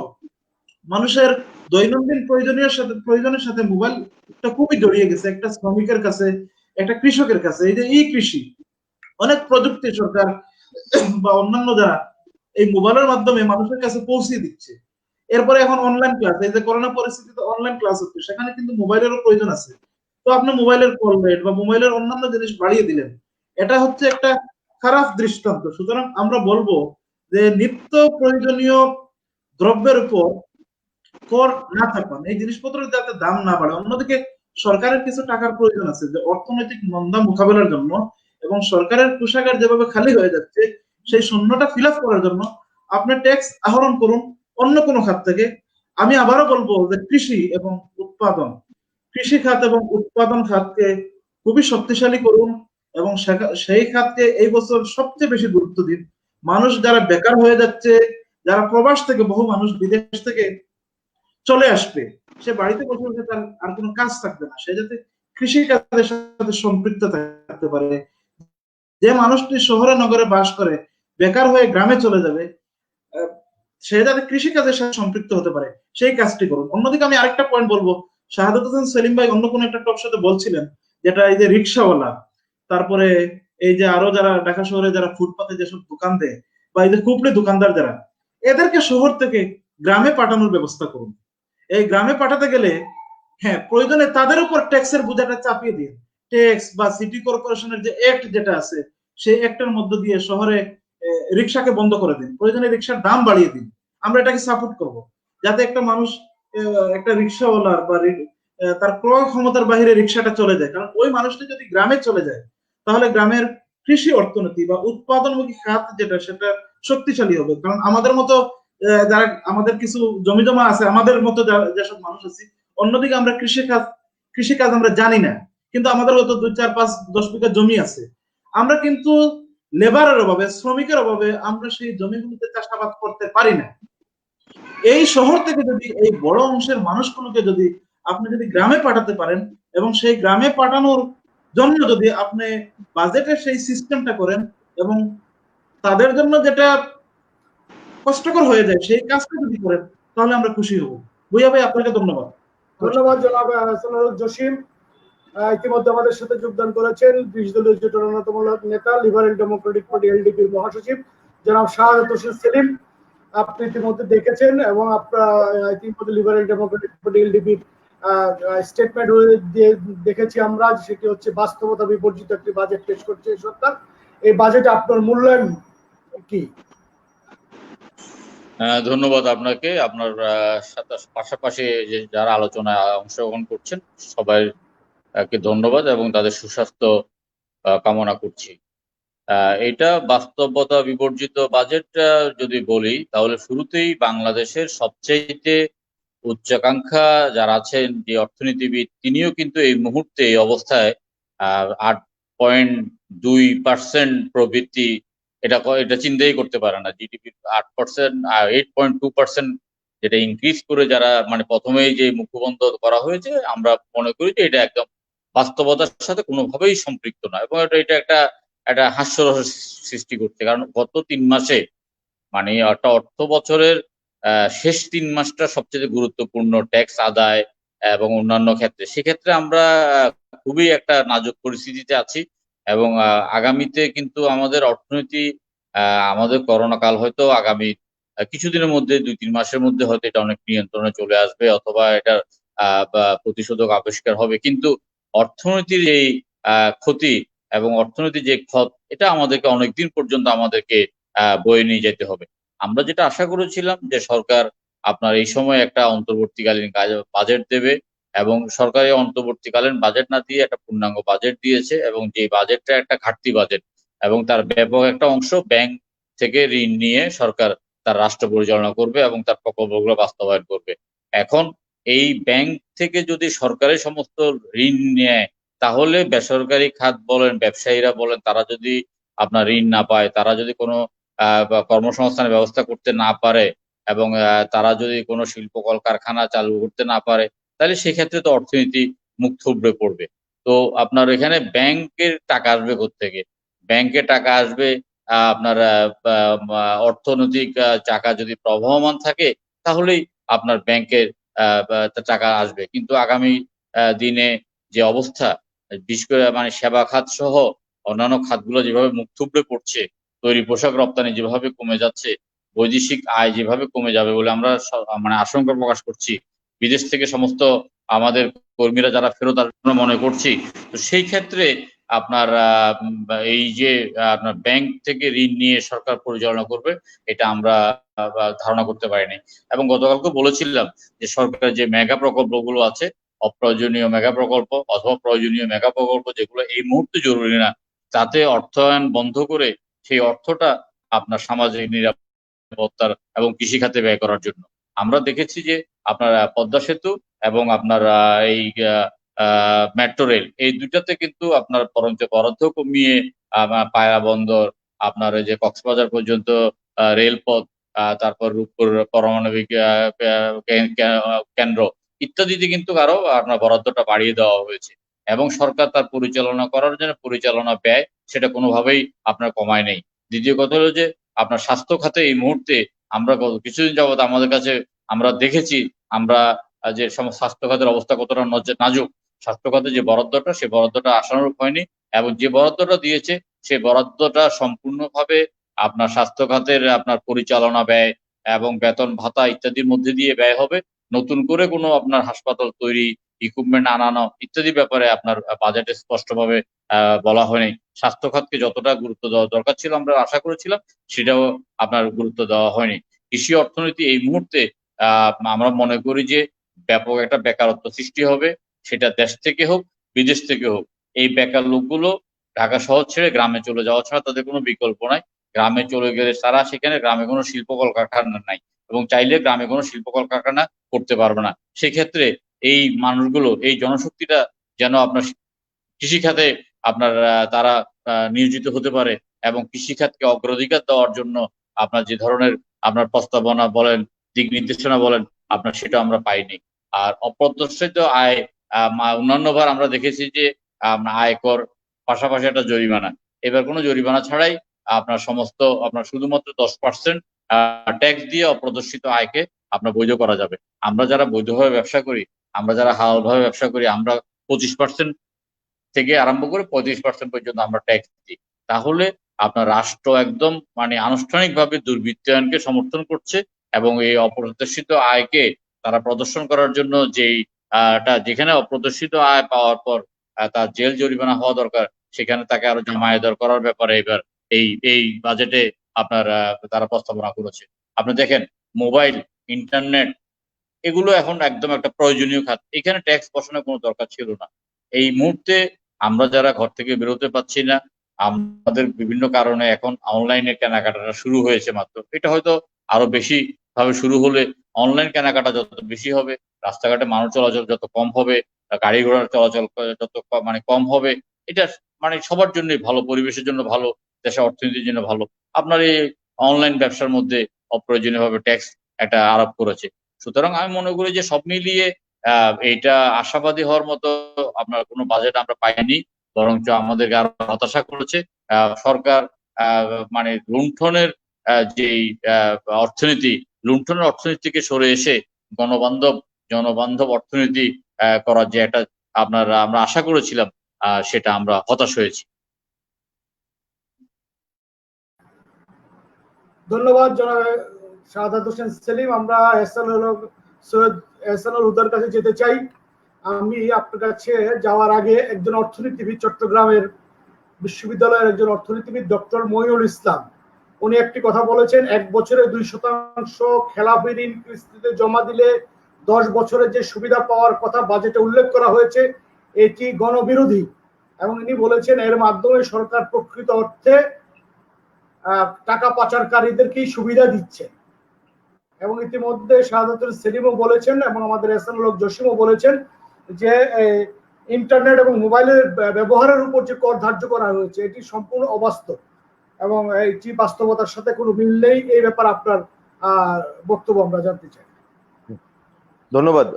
মানুষের দৈনন্দিন প্রয়োজনের সাথে মোবাইলটা খুবই জড়িয়ে গেছে, একটা শ্রমিকের কাছে, একটা কৃষকের কাছে। এই যে কৃষি, অনেক প্রযুক্তি সরকার বা অন্যান্য যারা এই মোবাইলের মাধ্যমে মানুষের কাছে পৌঁছে দিচ্ছে। এরপরে এখন অনলাইন ক্লাস, এই যে করোনা পরিস্থিতিতে অনলাইন ক্লাস হচ্ছে, সেখানে কিন্তু মোবাইলেরও প্রয়োজন আছে। তো আপনি মোবাইলের কল রেট বা মোবাইলের অন্যান্য জিনিস বাড়িয়ে দিলেন, এটা হচ্ছে একটা খারাপ দৃষ্টান্ত। সুতরাং আমরা বলবো যে নিত্য প্রয়োজনীয় দ্রব্যের উপর কর না চাপান, এই জিনিসপত্রের যাতে দাম না বাড়ে। অন্যদিকে সরকারের কিছু টাকার প্রয়োজন আছে যে অর্থনৈতিক মন্দা মোকাবেলার জন্য, এবং সরকারের কোষাগার যেভাবে খালি হয়ে যাচ্ছে সেই শূন্যটা ফিল আপ করার জন্য আপনি ট্যাক্স আহরণ করুন অন্য কোনো খাত থেকে। আমি আবারও বলবো যে কৃষি এবং উৎপাদন, কৃষি খাত এবং উৎপাদন খাতকে খুবই শক্তিশালী করুন এবং সেই খাতকে এই বছর সবচেয়ে বেশি গুরুত্ব দিন। মানুষ যারা বেকার হয়ে যাচ্ছে, যারা প্রবাস থেকে, বহু মানুষ বিদেশ থেকে চলে আসবে, সে বাড়িতে বসে বসে তার আর কোনো কাজ থাকবে না, সে যাতে কৃষি কাজের সাথে সম্পৃক্ত থাকতে পারে। যে মানুষটি শহরে নগরে বাস করে বেকার হয়ে গ্রামে চলে যাবে, সে যাতে কৃষি কাজের সাথে সম্পৃক্ত হতে পারে সেই কাজটি করুন। অন্যদিকে আমি আরেকটা পয়েন্ট বলবো, শাহাদাত হোসেন সেলিম ভাই অন্য কোনো একটা টক সাথে বলছিলেন, যেটা এই যে রিক্সাওয়ালা, তারপরে এই যে আরো যারা ঢাকা শহরে যারা ফুটপাতে যেসব দোকান দেয় বা এই যে খুপড়ি দোকানদার যারা, এদেরকে শহর থেকে গ্রামে পাঠানোর ব্যবস্থা করুন। এই গ্রামে পাঠাতে গেলে হ্যাঁ প্রয়োজনে তাদের উপর ট্যাক্সের বোঝাটা চাপিয়ে দিন। ট্যাক্স বা সিটি কর্পোরেশনের যে অ্যাক্ট যেটা আছে সেই অ্যাক্টের মধ্য দিয়ে শহরে রিক্সাকে বন্ধ করে দিন, প্রয়োজনে রিক্সার দাম বাড়িয়ে দিন। আমরা এটাকে সাপোর্ট করব, যাতে একটা মানুষ একটা রিক্সাওয়ালার বা তার ক্রয় ক্ষমতার বাহিরে রিক্সাটা চলে যায়। কারণ ওই মানুষটা যদি গ্রামে চলে যায় তাহলে গ্রামের কৃষি অর্থনীতি বা উৎপাদনমুখী খাত যেটা সেটা শক্তিশালী হবে। কারণ আমাদের মতো যারা আমাদের কিছু জমি জমা আছে, আমাদের মতো যেসব মানুষ আছে, অন্যদিকে আমরা কৃষিকাজ আমরা জানি না, কিন্তু আমাদের হয়তো 2, 4, 5, 10 বিঘা জমি আছে। আমরা কিন্তু লেবারের অভাবে, শ্রমিকের অভাবে আমরা সেই জমিগুলোতে চাষাবাদ করতে পারি না। এই শহর থেকে যদি এই বড় অংশের মানুষগুলোকে যদি আপনি যদি গ্রামে পাঠাতে পারেন এবং সেই গ্রামে পাঠানোর জন্য যদি আপনি বাজেটের সেই সিস্টেমটা করেন এবং তাদের জন্য যেটা কষ্টকর হয়ে যায় সেই কাজটা যদি করেন, তাহলে আমরা খুশি হব। ভুইয়া ভাই আপনাকে ধন্যবাদ। ধন্যবাদ জনাব হাসানুল জসিম। ইতিমধ্যে আমাদের সাথে যোগদান করেছেন 20 দলীয় জোটের অন্যতম নেতা লিবারেল ডেমোক্রেটিক পার্টি এলডিপির মহাসচিব জনাব শাহাদাত হোসেন সেলিম। আপনি ইতিমধ্যে দেখেছেন এবং আপনার ইতিমধ্যে লিবারেল ডেমোক্রেটিক পার্টি এলডিপির স্টেটমেন্ট দিয়ে দেখেছি আমরা, সেটি হচ্ছে বাস্তবতা বিবর্জিত একটি বাজেট পেশ করছে সরকার। এই বাজেটে আপনার মূল্যায়ন কি? ধন্যবাদ আপনাকে, আপনার পাশাপাশি যে যারা আলোচনায় অংশগ্রহণ করছেন সবাইকে ধন্যবাদ এবং তাদের সুস্বাস্থ্য কামনা করছি। এটা বাস্তবতা বিবর্জিত বাজেট যদি বলি তাহলে শুরুতেই বাংলাদেশের সবচেয়ে উচ্চাকাঙ্ক্ষা যারা আছেন যে অর্থনীতিবিদ, তিনিও কিন্তু এই মুহূর্তে এই অবস্থায় 8.2% প্রবৃদ্ধি এটা চিন্তাই করতে পারে না। জিডিপি 8%, 8.2% যেটা ইনক্রিজ করে যারা মানে প্রথমেই যে মুখবন্ধ করা হয়েছে, আমরা মনে করি যে এটা একদম বাস্তবতার সাথে কোনোভাবেই সম্পৃক্ত না এবং এটা একটা হাস্যরস সৃষ্টি করছে। কারণ গত 3 মাসে মানে একটা অর্থ বছরের শেষ 3 মাসটা সবচেয়ে গুরুত্বপূর্ণ ট্যাক্স আদায় এবং অন্যান্য ক্ষেত্রে, সেক্ষেত্রে আমরা খুবই একটা নাজুক পরিস্থিতিতে আছি এবং আগামীতে কিন্তু আমাদের অর্থনীতি, আমাদের করোনা কাল হয়তো আগামী কিছুদিনের মধ্যে 2-3 মাসের মধ্যে হয়তো এটা অনেক নিয়ন্ত্রণে চলে আসবে অথবা এটার প্রতিষেধক আবিষ্কার হবে, কিন্তু অর্থনীতির এই ক্ষতি এবং অর্থনীতির যে ক্ষত, এটা আমাদেরকে অনেকদিন পর্যন্ত আমাদেরকে বয়ে নিয়ে যেতে হবে। আমরা যেটা আশা করেছিলাম যে সরকার আপনার এই সময় একটা অন্তর্বর্তীকালীন বাজেট দেবে এবং সরকারি অন্তর্বর্তীকালীন বাজেট না দিয়ে একটা পূর্ণাঙ্গ বাজেট দিয়েছে এবং যে বাজেটটা একটা ঘাটতি বাজেট এবং তার ব্যাপক একটা অংশ ব্যাংক থেকে ঋণ নিয়ে সরকার তার রাষ্ট্র পরিচালনা করবে এবং তার প্রকল্পগুলো বাস্তবায়ন করবে। এখন এই ব্যাংক থেকে যদি সরকারের সমস্ত ঋণ নেয় তাহলে বেসরকারি খাত বলেন, ব্যবসায়ীরা বলেন, তারা যদি আপনার ঋণ না পায়, তারা যদি কোনো কর্মসংস্থানের ব্যবস্থা করতে না পারে এবং তারা যদি কোনো শিল্প কলকারখানা চালু করতে না পারে, তাহলে সেক্ষেত্রে তো অর্থনীতি মুখ থুবড়ে পড়বে। তো আপনার এখানে ব্যাংকের টাকা আসবে কোত্থেকে? ব্যাংকে টাকা আসবে আপনার অর্থনৈতিক চাকা যদি প্রবহমান থাকে তাহলেই আপনার ব্যাংকের টাকা আসবে। কিন্তু আগামী দিনে যে অবস্থা, বিশেষ করে মানে সেবা খাত সহ অন্যান্য খাতগুলো যেভাবে মুখ থুবড়ে পড়ছে, তৈরি পোশাক রপ্তানি যেভাবে কমে যাচ্ছে, বৈদেশিক আয় যেভাবে কমে যাবে বলে আমরা মানে আশঙ্কা প্রকাশ করছি, বিদেশ থেকে সমস্ত আমাদের কর্মীরা যারা ফেরত আসবে মনে করছি, তো সেই ক্ষেত্রে আপনার এই যে আপনার ব্যাংক থেকে ঋণ নিয়ে সরকার পরিচালনা করবে এটা আমরা ধারণা করতে পারিনি। এবং গতকালকে বলেছিলাম যে সরকারের যে মেগা প্রকল্পগুলো আছে, অপ্রয়োজনীয় মেগা প্রকল্প অথবা প্রয়োজনীয় মেগা প্রকল্প যেগুলো এই মুহূর্তে জরুরি না, তাতে অর্থায়ন বন্ধ করে সেই অর্থটা আপনার সামাজিক নিরাপত্তার এবং কৃষি খাতে ব্যয় করার জন্য। আমরা দেখেছি যে আপনার পদ্মা সেতু এবং আপনার এই মেট্রো রেল, এই দুইটাতে কিন্তু আপনার বরঞ্চ বরাদ্দ কমিয়ে পায়রা বন্দর, আপনার এই যে কক্সবাজার পর্যন্ত রেলপথ, তারপর রূপপুর পারমাণবিক কেন্দ্র ইত্যাদিতে কিন্তু আরো আপনার বরাদ্দটা বাড়িয়ে দেওয়া হয়েছে এবং সরকার তার পরিচালনা করার জন্য পরিচালনা ব্যয় সেটা কোনোভাবেই আপনার কমায় নেই। দ্বিতীয় কথা হলো যে আপনার স্বাস্থ্য খাতে এই মুহূর্তে আমরা কিছুদিন যাবত আমাদের কাছে আমরা দেখেছি আমরা যে স্বাস্থ্য খাতের অবস্থা কতটা নাজুক। স্বাস্থ্য খাতে যে বরাদ্দটা, সে বরাদ্দটা আশানুরূপ হয়নি এবং যে বরাদ্দটা দিয়েছে সেই বরাদ্দটা সম্পূর্ণভাবে আপনার স্বাস্থ্য খাতের আপনার পরিচালনা ব্যয় এবং বেতন ভাতা ইত্যাদির মধ্যে দিয়ে ব্যয় হবে। নতুন করে কোনো আপনার হাসপাতাল তৈরি, ইকুইপমেন্ট আনানো ইত্যাদি ব্যাপারে আপনার বাজেটে স্পষ্টভাবে বলা হয়নি। স্বাস্থ্য খাতকে যতটা গুরুত্ব দেওয়া দরকার ছিল আমরা আশা করেছিলাম, সেটাও আপনার গুরুত্ব দেওয়া হয়নি। কৃষি অর্থনীতি এই মুহূর্তে আমরা মনে করি যে ব্যাপক একটা বেকারত্ব সৃষ্টি হবে, সেটা দেশ থেকে হোক বিদেশ থেকে হোক। এই বেকার লোকগুলো ঢাকা শহর ছেড়ে গ্রামে চলে যাওয়া ছাড়া তাদের কোনো বিকল্প নাই। গ্রামে চলে গেলে তারা সেখানে গ্রামে কোনো শিল্প কলকারখানা নাই এবং চাইলে গ্রামে কোনো শিল্প কলকারখানা করতে পারবে না। সেক্ষেত্রে এই মানুষগুলো, এই জনশক্তিটা যেন আপনার কৃষিখাতে আপনার তারা নিয়োজিত হতে পারে এবং কৃষিখাতকে অগ্রাধিকার দেওয়ার জন্য আপনার যে ধরনের আপনার প্রস্তাবনা বলেন, দিক নির্দেশনা বলেন, আপনার সেটা আমরা পাইনি। আর অপ্রত্যাশিত আয় অন্যান্যবার আমরা দেখেছি যে আয়কর পাশাপাশি একটা জরিমানা, এবার কোনো জরিমানা ছাড়াই আপনার সমস্ত আপনার শুধুমাত্র 10% ট্যাক্স দিয়ে অপ্রদর্শিত আয়কে আপনার বৈধ করা যাবে। আমরা যারা বৈধভাবে ব্যবসা করি, আমরা যারা হালাল ভাবে ব্যবসা করি, আমরা 25% থেকে আরম্ভ করে 35% পর্যন্ত আমরা ট্যাক্স দিই। তাহলে আপনার রাষ্ট্র একদম মানে আনুষ্ঠানিকভাবে দুর্বৃত্তায়নকে সমর্থন করছে এবং এই অপ্রত্যাশিত আয়কে তারা প্রদর্শন করার জন্য যেই যেখানে অপ্রত্যাশিত আয় পাওয়ার পর তার জেল জরিমানা হওয়া দরকার, সেখানে তাকে আরো জমায়েত করার ব্যাপারে এবার এই বাজেটে আপনার তারা প্রস্তাবনা করেছে। আপনি দেখেন মোবাইল, ইন্টারনেট এগুলো এখন একদম একটা প্রয়োজনীয় খাত, এখানে ট্যাক্স বসানোর কোনো দরকার ছিল না। এই মুহূর্তে আমরা যারা ঘর থেকে বেরোতে পারছি না, আমাদের বিভিন্ন কারণে এখন অনলাইনে কেনাকাটাটা শুরু হয়েছে মাত্র, এটা হয়তো আরো বেশি ভাবে শুরু হলে অনলাইন কেনাকাটা যত বেশি হবে, রাস্তাঘাটে মানুষ চলাচল যত কম হবে, গাড়ি ঘোড়ার চলাচল যত মানে কম হবে, এটা মানে সবার জন্যই ভালো, পরিবেশের জন্য ভালো, দেশের অর্থনীতির জন্য ভালো। আপনার এই অনলাইন ব্যবসার মধ্যে অপ্রয়োজনীয় ভাবে ট্যাক্স একটা আরোপ করেছে। সুতরাং আমি মনে করি যে সব মিলিয়ে এইটা আশাবাদী হওয়ার মতো আপনার কোনো বাজেট আমরা পাইনি, বরঞ্চ আমাদেরকে আরো হতাশা করেছে। সরকার মানে লুণ্ঠনের যেই অর্থনীতি, লুণ্ঠনের অর্থনীতি থেকে সরে এসে জনবান্ধব অর্থনীতি করার যে একটা আমরা আশা করেছিলাম, সেটা আমরা হতাশ হয়েছি। ধন্যবাদ জনাব শাহাদাত হোসেন সেলিম। আমরা সৈয়দ এহসানুল হুদার কাছে যেতে চাই। আমি আপনার কাছে যাওয়ার আগে একজন অর্থনীতিবিদ, চট্টগ্রামের বিশ্ববিদ্যালয়ের একজন অর্থনীতিবিদ ডক্টর মঈনুল ইসলাম, উনি একটি কথা বলেছেন, 1 বছরে 2% খেলাপি ঋণ কিস্তিতে জমা দিলে 10 বছরে যে সুবিধা পাওয়ার কথা বাজেটে উল্লেখ করা হয়েছে এটি গণবিরোধী এবং ইনি বলেছেন এর মাধ্যমে সরকার প্রকৃত অর্থে টাকা পাচারকারীদেরকেই সুবিধা দিচ্ছে। এবং ইতিমধ্যে শাহাদাত সেলিমও বলেছেন এবং আমাদের এহসানুল হক জসিমও বলেছেন যে ইন্টারনেট এবং মোবাইলের ব্যবহারের উপর যে কর ধার্য করা হয়েছে এটি সম্পূর্ণ অবাস্তব এবং এটি বাস্তবতার সাথে কোনো মিল নেই। এই ব্যাপারে আপনার বক্তব্য আমরা জানতে চাই। ধন্যবাদ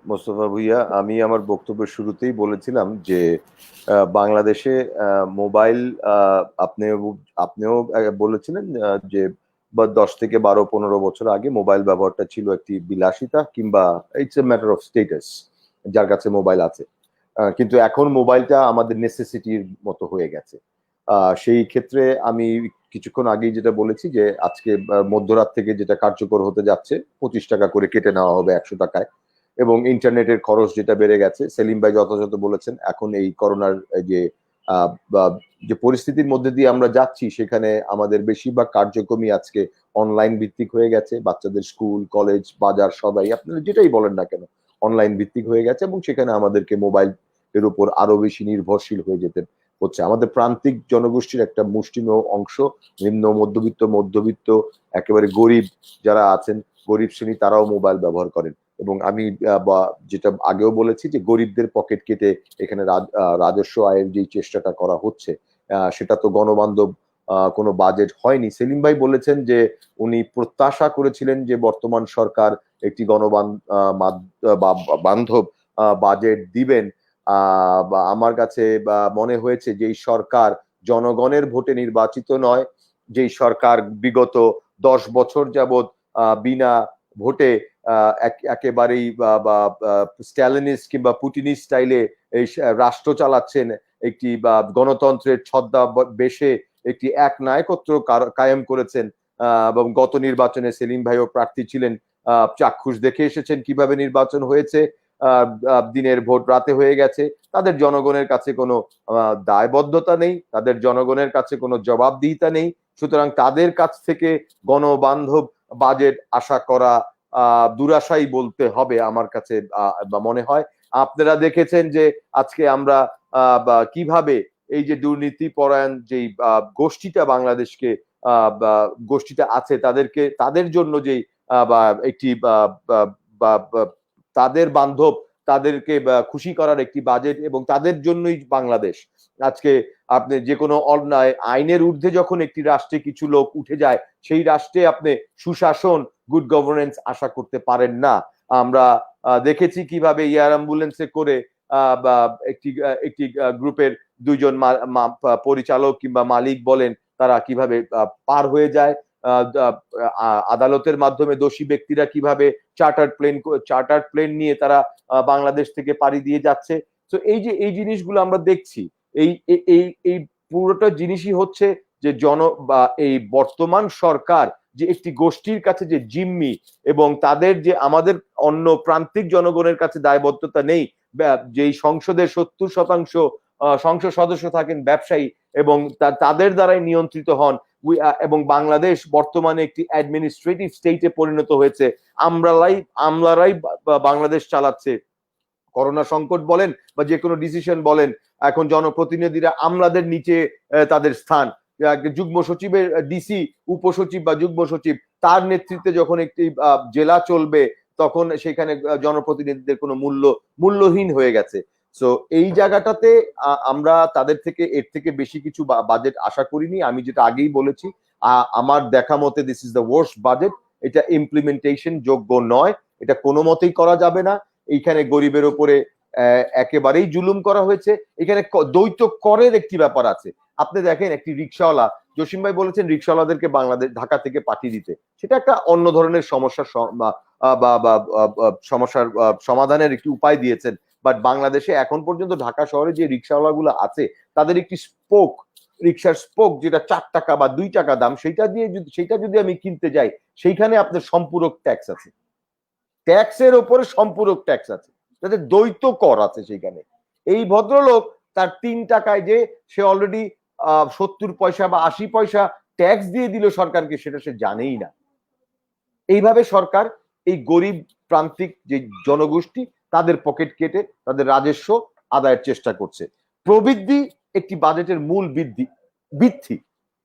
মোস্তফা ভুইয়া। আমি আমার বক্তব্যের শুরুতেই বলেছিলাম যে বাংলাদেশে মোবাইল, আপনিও বলেছিলেন যে 10 থেকে 12-15 বছর আগে মোবাইল ব্যবহারটা ছিল একটি বিলাসিতা কিংবা it's a matter of status, যার কাছে মোবাইল আছে। কিন্তু এখন মোবাইলটা আমাদের নেসেসিটির মতো হয়ে গেছে। সেই ক্ষেত্রে আমি কিছুক্ষণ আগেই যেটা বলেছি যে আজকে মধ্যরাত থেকে যেটা কার্যকর হতে যাচ্ছে, 25 টাকা করে কেটে নেওয়া হবে 100 টাকায়, এবং ইন্টারনেটের খরচ যেটা বেড়ে গেছে, সেলিম ভাই যথাযথ বলেছেন। এখন এই করোনার যে পরিস্থিতির মধ্যে দিয়ে আমরা যাচ্ছি, সেখানে আমাদের বেশিরভাগ কার্যক্রমই আজকে অনলাইন ভিত্তিক হয়ে গেছে। বাচ্চাদের স্কুল, কলেজ, বাজার সবাই আপনারা যেটাই বলেন না কেন অনলাইন ভিত্তিক হয়ে গেছে এবং সেখানে আমাদেরকে মোবাইল এর উপর আরো বেশি নির্ভরশীল হয়ে যেতে হচ্ছে। আমাদের প্রান্তিক জনগোষ্ঠীর একটা মুষ্টিমেয় অংশ, নিম্ন মধ্যবিত্ত একেবারে গরিব যারা আছেন, গরিব শ্রেণী, তারাও মোবাইল ব্যবহার করেন। এবং আমি যেটা আগেও বলেছি যে গরিবদের পকেট কেটে এখানে রাজস্ব আয়ের যে চেষ্টাটা করা হচ্ছে, সেটা তো গণবান্ধব কোনো বাজেট হয়নি। সেলিম ভাই বলেছেন যে উনি প্রত্যাশা করেছিলেন যে বর্তমান সরকার একটি বান্ধব বাজেট দিবেন। আমার কাছে মনে হয়েছে যে এই সরকার জনগণের ভোটে নির্বাচিত নয়, যেই সরকার বিগত 10 বছর যাবৎ বিনা ভোটে একেবারেই স্ট্যালিনিস্ট কিংবা পুটিনিস্ট স্টাইলে এই রাষ্ট্র চালাচ্ছেন, একটি গণতন্ত্রের ছদ্মাবেশে একটি এক নায়কত্ব কায়েম করেছেন। এবং গত নির্বাচনে সেলিম ভাইও প্রার্থী ছিলেন, চাক্ষুষ দেখে এসেছেন কিভাবে নির্বাচন হয়েছে। দিনের ভোট রাতে হয়ে গেছে। তাদের জনগণের কাছে কোনো দায়বদ্ধতা নেই, তাদের জনগণের কাছে কোনো জবাবদিহিতা নেই। সুতরাং তাদের কাছ থেকে গণবান্ধব বাজেট আশা করা দুরাশাই বলতে হবে আমার কাছে মনে হয়। আপনারা দেখেছেন যে আজকে আমরা কিভাবে এই যে দুর্নীতি পরায়ণ যেই গোষ্ঠীটা বাংলাদেশকে গোষ্ঠীটা আছে, তাদের জন্য যেই একটি তাদের বান্ধব, তাদেরকে খুশি করার একটি বাজেট, এবং তাদের জন্যই বাংলাদেশ। আজকে আপনি যে কোনো অন্যায় আইনের ঊর্ধ্বে যখন একটি রাষ্ট্রে কিছু লোক উঠে যায়, সেই রাষ্ট্রে আপনি সুশাসন, গুড গভর্নেন্স আশা করতে পারেন না। আমরা দেখেছি কিভাবে এয়ার অ্যাম্বুলেন্সে করে একটি গ্রুপের 2 জন পরিচালক কিংবা মালিক বলেন, তারা কিভাবে পার হয়ে যায়। আদালতের মাধ্যমে দোষী ব্যক্তিরা কিভাবে চার্টার্ড প্লেন নিয়ে তারা বাংলাদেশ থেকে পাড়ি দিয়ে যাচ্ছে। তো এই জিনিসগুলো আমরা দেখছি। এই পুরোটা জিনিসই হচ্ছে যে এই বর্তমান সরকার যে একটি গোষ্ঠীর কাছে যে জিম্মি, এবং তাদের যে আমাদের অন্য প্রান্তিক জনগণের কাছে দায়বদ্ধতা নেই। যেই সংসদের 70% সংসদ সদস্য থাকেন ব্যবসায়ী, এবং তাদের দ্বারাই নিয়ন্ত্রিত হন, এবং বাংলাদেশ বর্তমানে একটি অ্যাডমিনিস্ট্রেটিভ স্টেটে পরিণত হয়েছে। আমলারাই বাংলাদেশ চালাচ্ছে। করোনা সংকট বলেন বা যে কোনো ডিসিশন বলেন, এখন জনপ্রতিনিধিরা আমলাদের নিচে তাদের স্থান। যুগ্ম সচিবের ডিসি, উপসচিব বা যুগ্ম সচিব, তার নেতৃত্বে যখন একটি জেলা চলবে, তখন সেখানে জনপ্রতিনিধিদের কোনো মূল্যহীন হয়ে গেছে। সো এই জায়গাটাতে আমরা তাদের থেকে এর থেকে বেশি কিছু বাজেট আশা করিনি। আমি যেটা আগেই বলেছি, আমার দেখা মতে this is the worst budget. এটা ইমপ্লিমেন্টেশন যোগ্য নয়, এটা কোনো মতেই করা যাবে না। এইখানে গরিবের উপরে একেবারেই জুলুম করা হয়েছে। এখানে দ্বৈত করের একটি ব্যাপার আছে। আপনি দেখেন, একটি রিক্সাওয়ালা, জসিম ভাই বলেছেন রিক্সাওয়ালাদেরকে বাংলাদেশ ঢাকা থেকে পাঠিয়ে দিতে, সেটা একটা অন্য ধরনের সমস্যার সমাধানের একটি উপায় দিয়েছেন। বাট বাংলাদেশে এখন পর্যন্ত ঢাকা শহরে যে রিক্সাওয়ালাগুলো আছে, তাদের একটি রিক্সার স্পোক যেটা 4 টাকা বা 2 টাকা দাম, সেটা যদি আমি কিনতে যাই, সেইখানে আপনার সম্পূরক ট্যাক্স আছে, ট্যাক্সের ওপরে সম্পূরক ট্যাক্স আছে, তাদের দ্বৈত কর আছে সেইখানে। এই ভদ্রলোক তার 3 টাকায় যে সে অলরেডি 70 পয়সা বা 80 পয়সা ট্যাক্স দিয়ে দিল সরকারকে, সেটা সে জানেই না। এইভাবে সরকার এই গরিব প্রান্তিক যে জনগোষ্ঠী, তাদের পকেট কেটে তাদের রাজস্ব আদায়ের চেষ্টা করছে। প্রবৃদ্ধি একটি বাজেটের মূল ভিত্তি।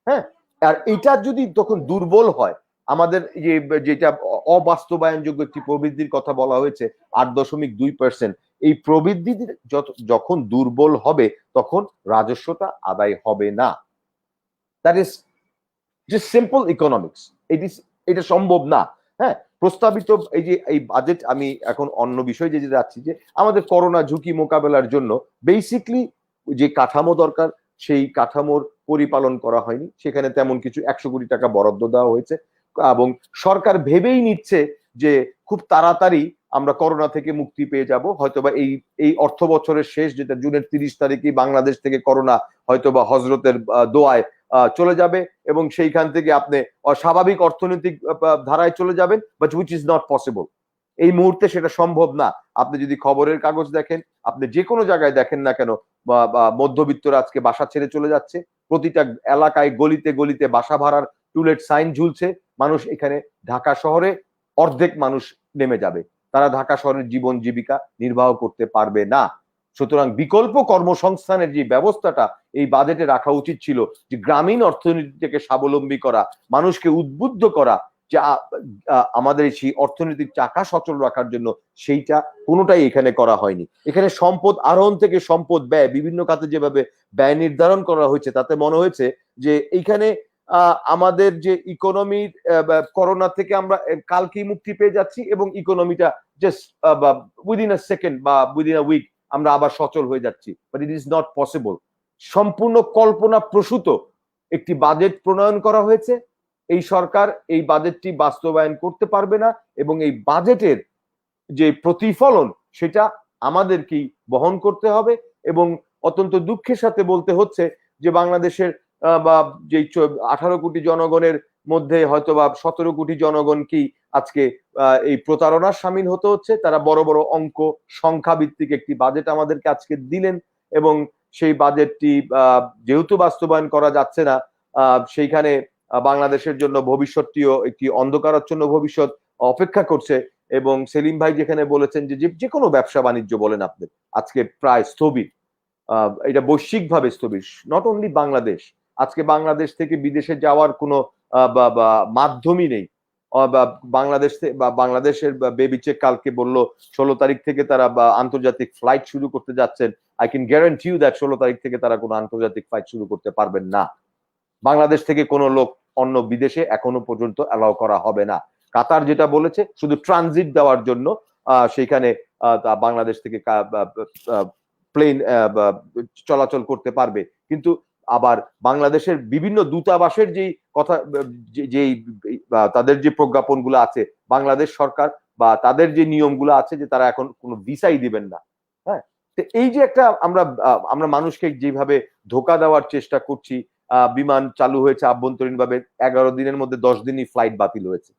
হ্যাঁ, আর এটা যদি তখন দুর্বল হয়, আমাদের যেটা অবাস্তবায়নযোগ্য একটি প্রবৃদ্ধির কথা বলা হয়েছে 8.2%, এই প্রবৃদ্ধি যখন দুর্বল হবে, তখন রাজস্বটা আদায় হবে না। That is just simple economics. এটা সম্ভব না। হ্যাঁ, প্রস্তাবিত এই বাজেট, আমি এখন অন্য বিষয়ে যে যাচ্ছি, যে আমাদের করোনা ঝুঁকি মোকাবেলার জন্য বেসিকলি যে কাঠামো দরকার, সেই কাঠামোর পরিপালন করা হয়নি। সেখানে তেমন কিছু 100 কোটি টাকা বরাদ্দ দেওয়া হয়েছে, এবং সরকার ভেবেই নিচ্ছে যে খুব তাড়াতাড়ি আমরা করোনা থেকে মুক্তি পেয়ে যাব। হয়তোবা এই অর্থ বছরের শেষ, যেটা জুনের 30 তারিখে বাংলাদেশ থেকে করোনা হয়তোবা হজরতের দোয়ায় চলে যাবে, এবং সেইখান থেকে আপনি স্বাভাবিক অর্থনৈতিক ধারায় চলে যাবেন, but which is not possible. এই মুহূর্তে সেটা সম্ভব না। আপনি যদি খবরের কাগজ দেখেন, আপনি যে কোনো জায়গায় দেখেন না কেন, মধ্যবিত্তরা আজকে বাসা ছেড়ে চলে যাচ্ছে। প্রতিটা এলাকায় গলিতে গলিতে বাসা ভাড়ার টুলেট সাইন ঝুলছে। মানুষ এখানে ঢাকা শহরে অর্ধেক মানুষ নেমে যাবে, তারা ঢাকা শহরের জীবন জীবিকা নির্বাহ করতে পারবে না। সুতরাং বিকল্প কর্মসংস্থানের যে ব্যবস্থাটা এই বাজেটে রাখা উচিত ছিল, যে গ্রামীণ অর্থনীতিকে স্বাবলম্বী করা, মানুষকে উদ্বুদ্ধ করা, যে আমাদের সেই অর্থনীতির চাকা সচল রাখার জন্য, সেইটা কোনোটাই এখানে করা হয়নি। এখানে সম্পদ আহরণ থেকে সম্পদ ব্যয়, বিভিন্ন খাতে যেভাবে ব্যয় নির্ধারণ করা হয়েছে, তাতে মনে হয়েছে যে এইখানে আমাদের যে ইকোনমির করোনা থেকে আমরা কালকেই মুক্তি পেয়ে যাচ্ছি এবং ইকোনমিটা জাস্ট উইদিন আ সেকেন্ড বা উইদিন আ উইক আমরা আবার সচল হয়ে যাচ্ছি, but it is not possible. সম্পূর্ণ কল্পনা প্রসূত একটি বাজেট প্রণয়ন করা হয়েছে। এই সরকার এই বাজেটটি বাস্তবায়ন করতে পারবে না এবং এই বাজেটের যে প্রতিফলন সেটা আমাদেরকেই বহন করতে হবে। এবং অত্যন্ত দুঃখের সাথে বলতে হচ্ছে যে বাংলাদেশের বা যে 18 কোটি জনগণের মধ্যে হয়তো বা 17 কোটি জনগণকেই আজকে এই প্রতারণার সামিল হতে হচ্ছে। তারা বড় বড় অঙ্ক সংখ্যা ভিত্তিক একটি বাজেট আমাদেরকে আজকে দিলেন এবং সেই বাজেটটি যেহেতু বাস্তবায়ন করা যাচ্ছে না, সেইখানে বাংলাদেশের জন্য ভবিষ্যৎটিও একটি অন্ধকারাচ্ছন্ন ভবিষ্যৎ অপেক্ষা করছে। এবং সেলিম ভাই যেখানে বলেছেন যে কোনো ব্যবসা বাণিজ্য বলেন আপনি, আজকে প্রায় স্থবির, এটা বৈশ্বিকভাবে স্থবির, নট অনলি বাংলাদেশ। আজকে বাংলাদেশ থেকে বিদেশে যাওয়ার কোনো মাধ্যমই নেই। বাংলাদেশের বেবি চেক কালকে বলল 16 তারিখ থেকে তারা আন্তর্জাতিক ফ্লাইট শুরু করতে যাচ্ছেন। I can guarantee you that 16 তারিখ থেকে তারা কোনো আন্তর্জাতিক ফ্লাইট শুরু করতে পারবেন না। বাংলাদেশ থেকে কোনো লোক অন্য বিদেশে এখনো পর্যন্ত অ্যালাউ করা হবে না। কাতার যেটা বলেছে শুধু ট্রানজিট দেওয়ার জন্য সেখানে বাংলাদেশ থেকে প্লেন চলাচল করতে পারবে, কিন্তু আবার বাংলাদেশের বিভিন্ন দূতাবাসের যেই কথা, যেই তাদের যে প্রজ্ঞাপনগুলো আছে, বাংলাদেশ সরকার বা তাদের যে নিয়মগুলো আছে যে তারা এখন কোনো ভিসাই দিবেন না। হ্যাঁ, তো এই যে একটা আমরা মানুষকে যেভাবে ধোকা দেওয়ার চেষ্টা করছি, বিমান চালু হয়েছে আভ্যন্তরীণ ভাবে, 11 দিনের মধ্যে 10 দিনই ফ্লাইট বাতিল হয়েছে,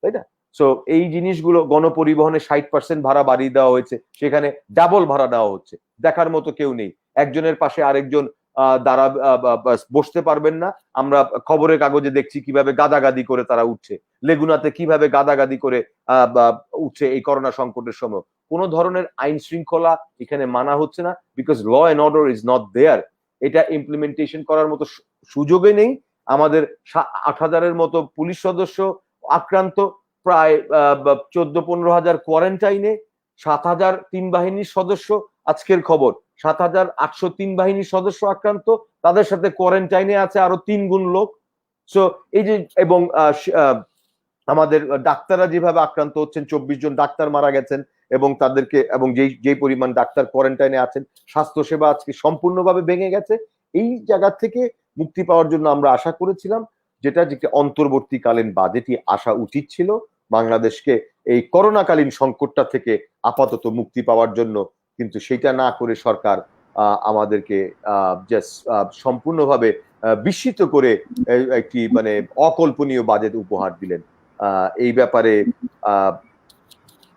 তাই না? সো এই জিনিসগুলো, গণপরিবহনে 60% ভাড়া বাড়িয়ে দেওয়া হয়েছে, সেখানে ডাবল ভাড়া দেওয়া হচ্ছে, দেখার মতো কেউ নেই, একজনের পাশে আরেকজন দ্বারা বসতে পারবেন না। আমরা খবরের কাগজে দেখছি কিভাবে গাদাগাদি করে তারা উঠছে, লেগুনাতে কিভাবে গাদাগাদি করে উঠছে এই করোনা সংকটের সময়। কোনো ধরনের আইন শৃঙ্খলা এখানে মানা হচ্ছে না, because law and order is not there. এটা ইমপ্লিমেন্টেশন করার মতো সুযোগই নেই। আমাদের 8,000-এর মতো পুলিশ সদস্য আক্রান্ত, প্রায় 14-15 হাজার কোয়ারেন্টাইনে, 7,000 তিন বাহিনীর সদস্য, আজকের খবর 7,803 বাহিনীর সদস্য আক্রান্ত, তাদের সাথে কোয়ারেন্টাইনে আছে আরো 3 গুণ লোক। সো এই যে, এবং আমাদের ডাক্তাররা যেভাবে আক্রান্ত হচ্ছেন, 24 জন ডাক্তার মারা গেছেন এবং তাদেরকে, এবং যেই পরিমাণ ডাক্তার কোয়ারেন্টাইনে আছেন, স্বাস্থ্যসেবা আজকে সম্পূর্ণভাবে ভেঙে গেছে। এই জায়গা থেকে মুক্তি পাওয়ার জন্য আমরা আশা করেছিলাম যেটা অন্তর্বর্তীকালীন বাজেটই আসা উচিত ছিল, বাংলাদেশকে এই করোনাকালীন সংকটটা থেকে আপাতত মুক্তি পাওয়ার জন্য। কিন্তু সেটা না করে সরকার আমাদেরকে জাস্ট সম্পূর্ণভাবে বিস্মিত করে একটি মানে অকল্পনীয় বাজেট উপহার দিলেন। এই ব্যাপারে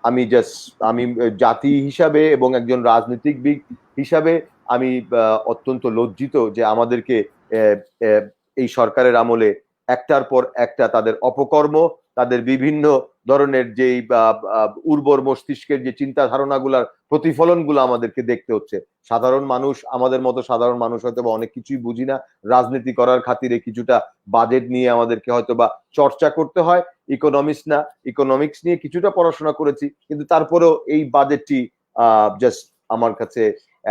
আমি জাতি হিসাবে এবং একজন রাজনীতিবিদ হিসাবে আমি অত্যন্ত লজ্জিত যে আমাদেরকে এই সরকারের আমলে একটার পর একটা তাদের অপকর্ম, তাদের বিভিন্ন ধরনের যেই উর্বর মস্তিষ্কের যে চিন্তা ধারণাগুলার প্রতিফলনগুলো আমাদেরকে দেখতে হচ্ছে। সাধারণ মানুষ, আমাদের মতো সাধারণ মানুষ হয়তো বা অনেক কিছুই বুঝি না, রাজনীতি করার খাতিরে কিছুটা বাজেট নিয়ে আমাদেরকে হয়তো বা চর্চা করতে হয়। ইকোনমিক্স নিয়ে কিছুটা পড়াশোনা করেছি, কিন্তু তারপরেও এই বাজেটটি জাস্ট আমার কাছে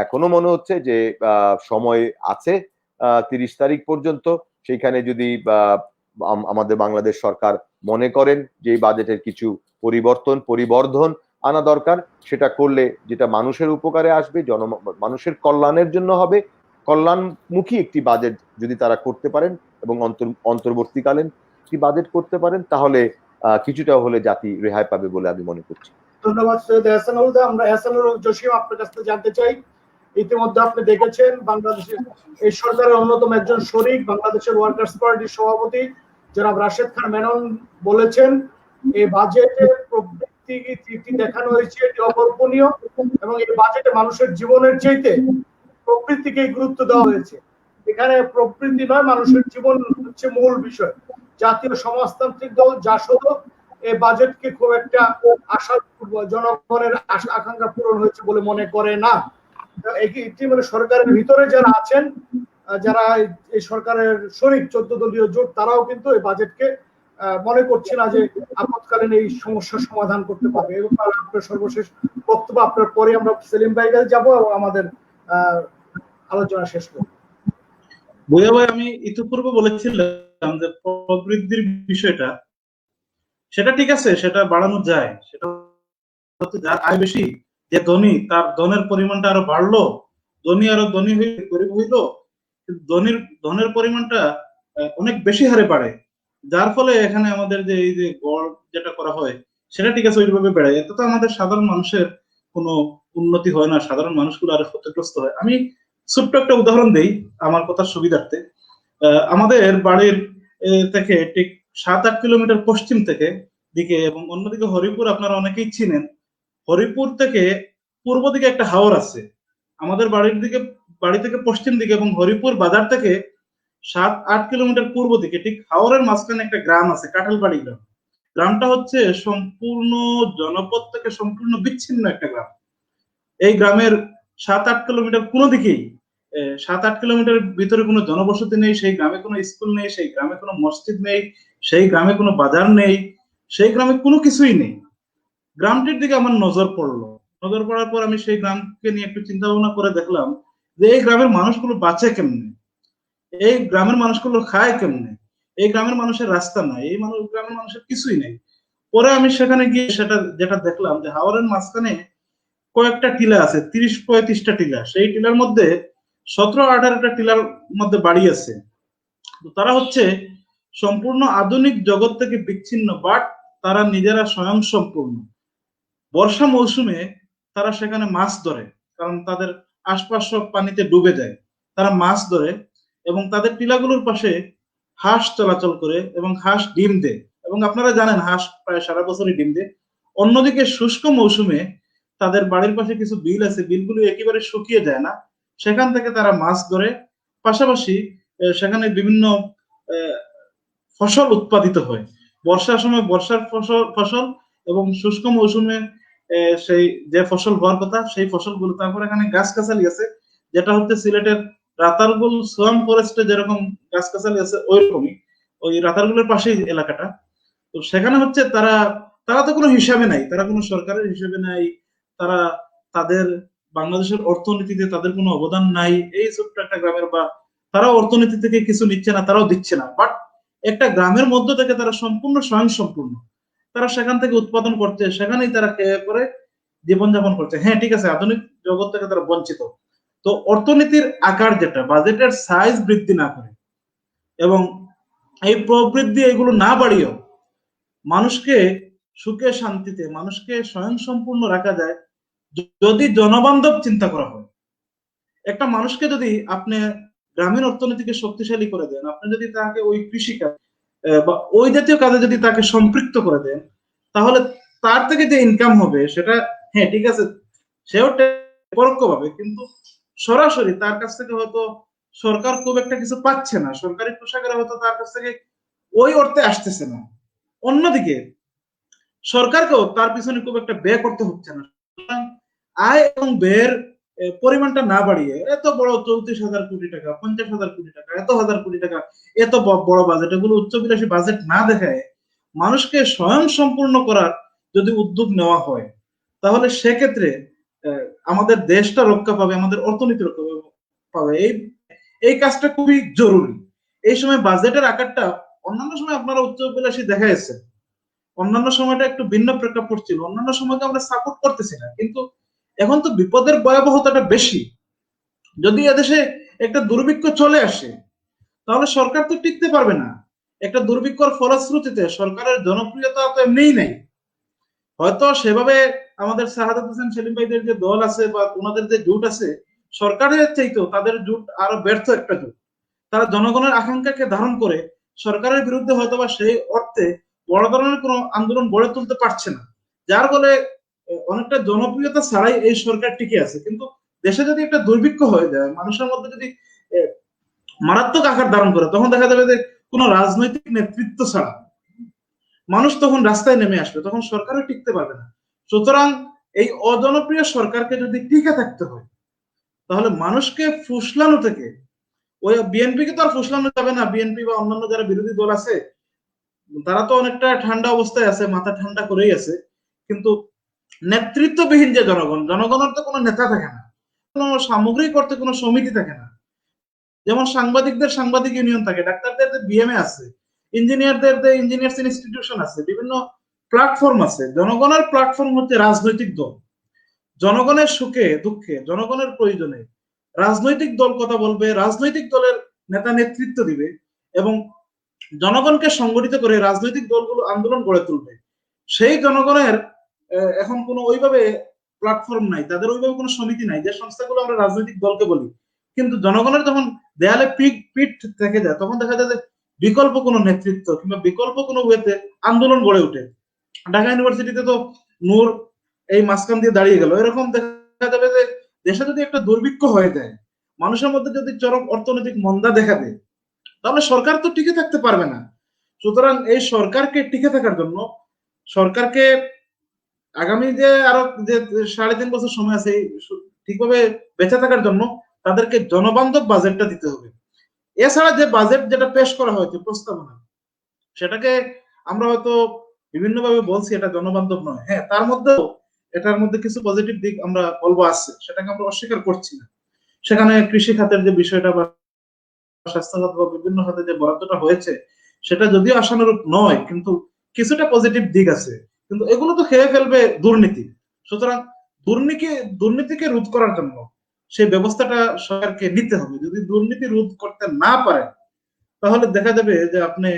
এখনো মনে হচ্ছে যে সময় আছে 30 তারিখ পর্যন্ত। সেইখানে যদি আমাদের বাংলাদেশ সরকার মনে করেন যে এই বাজেটের কিছু পরিবর্ধন আনা দরকার, সেটা করলে যেটা মানুষের উপকারে আসবে, মানুষের কল্যাণের জন্য হবে, কল্যাণমুখী একটি বাজেট যদি তারা করতে পারেন এবং অন্তর্বর্তীকালীন একটি বাজেট করতে পারেন, তাহলে কিছুটা হলে জাতি রেহাই পাবে বলে আমি মনে করছি। ধন্যবাদ সৈয়দ এহসানুল হক। আমরা এহসানুল হক জসিম, আপনার কাছ থেকে জানতে চাই, ইতিমধ্যে আপনি দেখেছেন বাংলাদেশের এই সরকারের অন্যতম একজন শরিক, বাংলাদেশের ওয়ার্কার্স পার্টির সভাপতি জনাব রাশেদ খান মেনন বলেছেন এই বাজেটে প্রবৃদ্ধি দেখানো হয়েছে, এটি অকল্পনীয় এবং এই বাজেটে মানুষের জীবনের চাইতে প্রবৃদ্ধিকে গুরুত্ব দেওয়া হয়েছে। এখানে প্রবৃদ্ধি নয়, মানুষের জীবন হচ্ছে মূল বিষয়। জাতীয় সমাজতান্ত্রিক দল জাসদ এই বাজেটকে খুব একটা জনগণের আশা আকাঙ্ক্ষা পূরণ হয়েছে বলে মনে করে না। মানে সরকারের ভিতরে যারা আছেন, যারা এই সরকারের শরিক 14 দলীয় জোট, তারাও কিন্তু এই বাজেটকে মনে করছে না যে আপৎকালীন এই সমস্যার সমাধান করতে পারবে। এবং আপনার সর্বশেষ বক্তব্য, আপনার পরে আমরা সেলিম ভাই কাছে যাবো এবং আমাদের আলোচনা শেষ করব। ভূঁইয়া ভাই, আমি ইতিপূর্বে বলেছিলাম যে প্রবৃদ্ধির বিষয়টা, সেটা ঠিক আছে, সেটা বাড়ানো যায়। সেটা হচ্ছে যার আয় বেশি, যে ধনী, তার ধনের পরিমাণটা আরো বাড়লো, ধনী আরো ধনী হয়ে গরিব হইলো, ধনের পরিমাণটা অনেক বেশি হারে বাড়ে, যার ফলে এখানে আমাদের যে এই যে গড় যেটা করা হয় সেটা ঠিক আছে ওইভাবে বেড়ে। এতে তো আমাদের সাধারণ মানুষের কোনো উন্নতি হয় না, সাধারণ মানুষগুলো আরো ক্ষতিগ্রস্ত হয়। আমি ছোট্ট একটা উদাহরণ দেই আমার কথার সুবিধার্থে। আমাদের বাড়ির থেকে ঠিক 7-8 কিলোমিটার পশ্চিম থেকে দিকে, এবং অন্যদিকে হরিপুর আপনারা অনেকেই চিনেন, হরিপুর থেকে পূর্ব দিকে একটা হাওর আছে। আমাদের বাড়ি থেকে পশ্চিম দিকে, এবং হরিপুর বাজার থেকে 7-8 কিলোমিটার পূর্ব দিকে ঠিক হাওরের মাঝখানে একটা গ্রাম আছে, কাঁঠালবাড়ি গ্রাম। গ্রামটা হচ্ছে সম্পূর্ণ জনপদ থেকে সম্পূর্ণ বিচ্ছিন্ন একটা গ্রাম। এই গ্রামের 7-8 কিলোমিটার কোনো দিকেই 7-8 কিলোমিটার ভিতরে কোনো জনবসতি নেই, সেই গ্রামে কোনো স্কুল নেই, সেই গ্রামে কোনো মসজিদ নেই, সেই গ্রামে কোনো বাজার নেই, সেই গ্রামে কোনো কিছুই নেই। গ্রামটির দিকে আমার নজর পড়লো। নজর পড়ার পর আমি সেই গ্রামকে নিয়ে একটু চিন্তা ভাবনা করে দেখলাম যে এই গ্রামের মানুষগুলো বাঁচে কেমনে, এই গ্রামের মানুষগুলো খায় কেমনে, এই গ্রামের মানুষের রাস্তা নাই, এই গ্রামের মানুষের কিছুই নেই। পরে আমি সেখানে গিয়ে যেটা দেখলাম যে হাওরের মাঝখানে কয়েকটা টিলা আছে, 30-35টা টিলা। সেই টিলার মধ্যে 17-18টা টিলার মধ্যে বাড়ি আছে। তারা হচ্ছে সম্পূর্ণ আধুনিক জগৎ থেকে বিচ্ছিন্ন, বাট তারা নিজেরা স্বয়ং সম্পূর্ণ। বর্ষা মৌসুমে তারা সেখানে মাছ ধরে, কারণ তাদের আশপাশ সব পানিতে ডুবে যায়। তারা মাছ ধরে এবং তাদের টিলাগুলোর পাশে হাঁস চলাচল করে এবং হাঁস ডিম দেয়, এবং আপনারা জানেন হাঁস প্রায় সারা বছরই ডিম দেয়। অন্যদিকে শুষ্ক মৌসুমে তাদের বাড়ির পাশে কিছু বিল আছে, বিলগুলো একেবারে শুকিয়ে যায় না, সেখান থেকে তারা মাছ ধরে। পাশাপাশি সেখানে বিভিন্ন ফসল উৎপাদিত হয়। বর্ষার সময় বর্ষার ফসল এবং শুষ্ক মৌসুমে সেই যে ফসল হওয়ার কথা সেই ফসলগুলো। তারপর এখানে গাছগাছালি আছে, যেটা হচ্ছে সিলেটের রাতারগুল সোয়াম ফরেস্টে যেরকম গাছগাছালি আছে ওইরকমই, ওই রাতারগুলের পাশেই এলাকাটা। তো সেখানে হচ্ছে তারা তো কোনো হিসাবে নাই, তারা কোনো সরকারের হিসাবে নাই, তারা তাদের বাংলাদেশের অর্থনীতিতে তাদের কোনো অবদান নাই। এই ছোট্ট একটা গ্রামের, বা তারা অর্থনীতি থেকে কিছু নিচ্ছে না, তারাও দিচ্ছে না, বাট একটা গ্রামের মধ্য থেকে তারা সম্পূর্ণ স্বয়ংসম্পূর্ণ। তারা সেখান থেকে উৎপাদন করছে, সেখানেই তারা খেয়ে করে জীবনযাপন করছে। হ্যাঁ ঠিক আছে, আধুনিক জগৎ থেকে তারা বঞ্চিত। তো অর্থনীতির আকার যেটা, বাজেটের সাইজ বৃদ্ধি না করে এবং এই প্রবৃদ্ধি এগুলো না বাড়িয়েও মানুষকে সুখে শান্তিতে, মানুষকে স্বয়ংসম্পূর্ণ রাখা যায় যদি জনবান্ধব চিন্তা করা হয়। একটা মানুষকে যদি আপনি গ্রামীণ অর্থনীতিকে শক্তিশালী করে দেন, আপনি যদি তাকে ওই কৃষিকাজ বা ওই জাতীয় কাজে যদি তাকে সম্পৃক্ত করে দেন, তাহলে তার থেকে যে ইনকাম হবে সেটা, হ্যাঁ ঠিক আছে, সেও পরোক্ষভাবে, কিন্তু সরাসরি তার কাছ থেকে হয়তো সরকার খুব একটা কিছু পাচ্ছে না, সরকারি পোশাকের হয়তো তার কাছ থেকে ওই অর্থে আসতেছে না। অন্যদিকে সরকারকেও তার পিছনে খুব একটা ব্যয় করতে হচ্ছে না। আয় এবং ব্যয়ের পরিমাণটা না বাড়িয়ে এত বড় 34,000 কোটি টাকা, 50,000 কোটি টাকা, এত হাজার কোটি টাকা, এত বড় বাজেট, এগুলো উচ্চবিলাসী বাজেট না দেখায় মানুষকে স্বয়ং সম্পূর্ণ করার যদি উদ্যোগ নেওয়া হয়, তাহলে সেক্ষেত্রে আমাদের দেশটা রক্ষা পাবে, আমাদের অর্থনীতি রক্ষা পাবে। এই কাজটা খুবই জরুরি। এই সময় বাজেটের আকারটা অন্যান্য সময় আপনারা উচ্চবিলাসী দেখা যাচ্ছে, অন্যান্য সময়টা একটু ভিন্ন প্রেক্ষাপট ছিল, অন্যান্য সময়কে আমরা সাপোর্ট করতেছি না, কিন্তু এখন তো বিপদের ভয়াবহতাটা বেশি। যদি এদেশে একটা দুর্ভিক্ষ চলে আসে তাহলে সরকার তো টিকতে পারবে না। একটা দুর্ভিক্ষর ফলশ্রুতিতে সরকারের জনপ্রিয়তা তো এমনিই নাই। হয়তো সেভাবে আমাদের শাহাদাত হোসেন সেলিম ভাইদের যে দল আছে বা ওনাদের যে জোট আছে, সরকারের চাইতেও তাদের জোট আরো ব্যর্থ একটা জোট। তারা জনগণের আকাঙ্ক্ষাকে ধারণ করে সরকারের বিরুদ্ধে হয়তোবা সেই অর্থে বড় ধরনের কোনো আন্দোলন গড়ে তুলতে পারছে না, যার ফলে অনেকটা জনপ্রিয়তা ছাড়াই এই সরকার টিকে আছে। কিন্তু দেশে যদি একটা দুর্ভিক্ষ হয়ে যায়, মানুষের মধ্যে যদি মারাত্মক আকার ধারণ করে, তখন দেখা যাবে যে কোনো রাজনৈতিক নেতৃত্ব ছাড়া মানুষ তখন রাস্তায় নেমে আসবে, তখন সরকারও টিকতে পারবে না। সুতরাং এই অজনপ্রিয় সরকারকে যদি টিকে থাকতে হয়, তাহলে মানুষকে ফুসলানো থেকে, ওই বিএনপিকে তো আর ফুসলানো যাবে না। বিএনপি বা অন্যান্য যারা বিরোধী দল আছে তারা তো অনেকটা ঠান্ডা অবস্থায় আছে, মাথা ঠান্ডা করেই আছে, কিন্তু নেতৃত্ববিহীন যে জনগণ, জনগণের তো কোনো নেতা থাকে না, কোনো সামগ্রিক অর্থে কোনো সমিতি থাকে না। যেমন সাংবাদিকদের সাংবাদিক ইউনিয়ন থাকে, ডাক্তারদের বিএমএ আছে, ইঞ্জিনিয়ারদের ইঞ্জিনিয়ার্স ইনস্টিটিউশন আছে, বিভিন্ন প্ল্যাটফর্ম আছে। জনগণের প্ল্যাটফর্ম হচ্ছে রাজনৈতিক দল। জনগণের সুখে দুঃখে, জনগণের প্রয়োজনে রাজনৈতিক দল কথা বলবে, রাজনৈতিক দলের নেতা নেতৃত্ব দিবে এবং জনগণকে সংগঠিত করে রাজনৈতিক দলগুলো আন্দোলন গড়ে তুলবে। সেই জনগণের এখন কোনো ওইভাবে প্ল্যাটফর্ম নাই, তাদের ওইভাবে কোনো সমিতি নাই, যে সংস্থাগুলো আমরা রাজনৈতিক দলকে বলি। কিন্তু জনগণের যখন দেয়ালে পিঠ থেকে যায়, তখন দেখা যায় যে বিকল্প কোনো নেতৃত্ব কিংবা বিকল্প কোনো ওয়েতে আন্দোলন গড়ে ওঠে। ঢাকা ইউনিভার্সিটিতে তো নূর এই মাঝখান দিয়ে দাঁড়িয়ে গেল। এরকম দেখা যাবে যে দেশে যদি একটা দুর্ভিক্ষ হয়ে যায়, মানুষের মধ্যে যদি চরম অর্থনৈতিক মন্দা দেখা দেয়, তাহলে সরকার তো টিকে থাকতে পারবে না। সুতরাং এই সরকারকে টিকে থাকার জন্য, সরকারকে আগামী যে আরো যে 3.5 বছর সময় আছে ঠিকভাবে বেঁচে থাকার জন্য, তাদেরকে জনবান্ধব বাজেটটা দিতে হবে। এছাড়া যে বাজেট যেটা পেশ করা হয়েছে প্রস্তাবনা, সেটাকে আমরা হয়তো বিভিন্ন ভাবে বলছি এটা জনবান্ধব নয়। হ্যাঁ, তার মধ্যেও এটার মধ্যে কিছু পজিটিভ দিক আমরা বলবো আছে, সেটাকে আমরা অস্বীকার করছি না। সেখানে কৃষি খাতের যে বিষয়টা বা স্বাস্থ্য খাত বা বিভিন্ন খাতে যে বরাদ্দটা হয়েছে, সেটা যদিও আশানুরূপ নয়, কিন্তু কিছুটা পজিটিভ দিক আছে। কিন্তু এগুলো তো খেয়ে ফেলবে দুর্নীতি। সুতরাং দুর্নীতিকে রোধ করার জন্য সেই ব্যবস্থাটা সরকারকে নিতে হবে। যদি দুর্নীতি রোধ করতে না পারে, তাহলে দেখা যাবে যে আপনি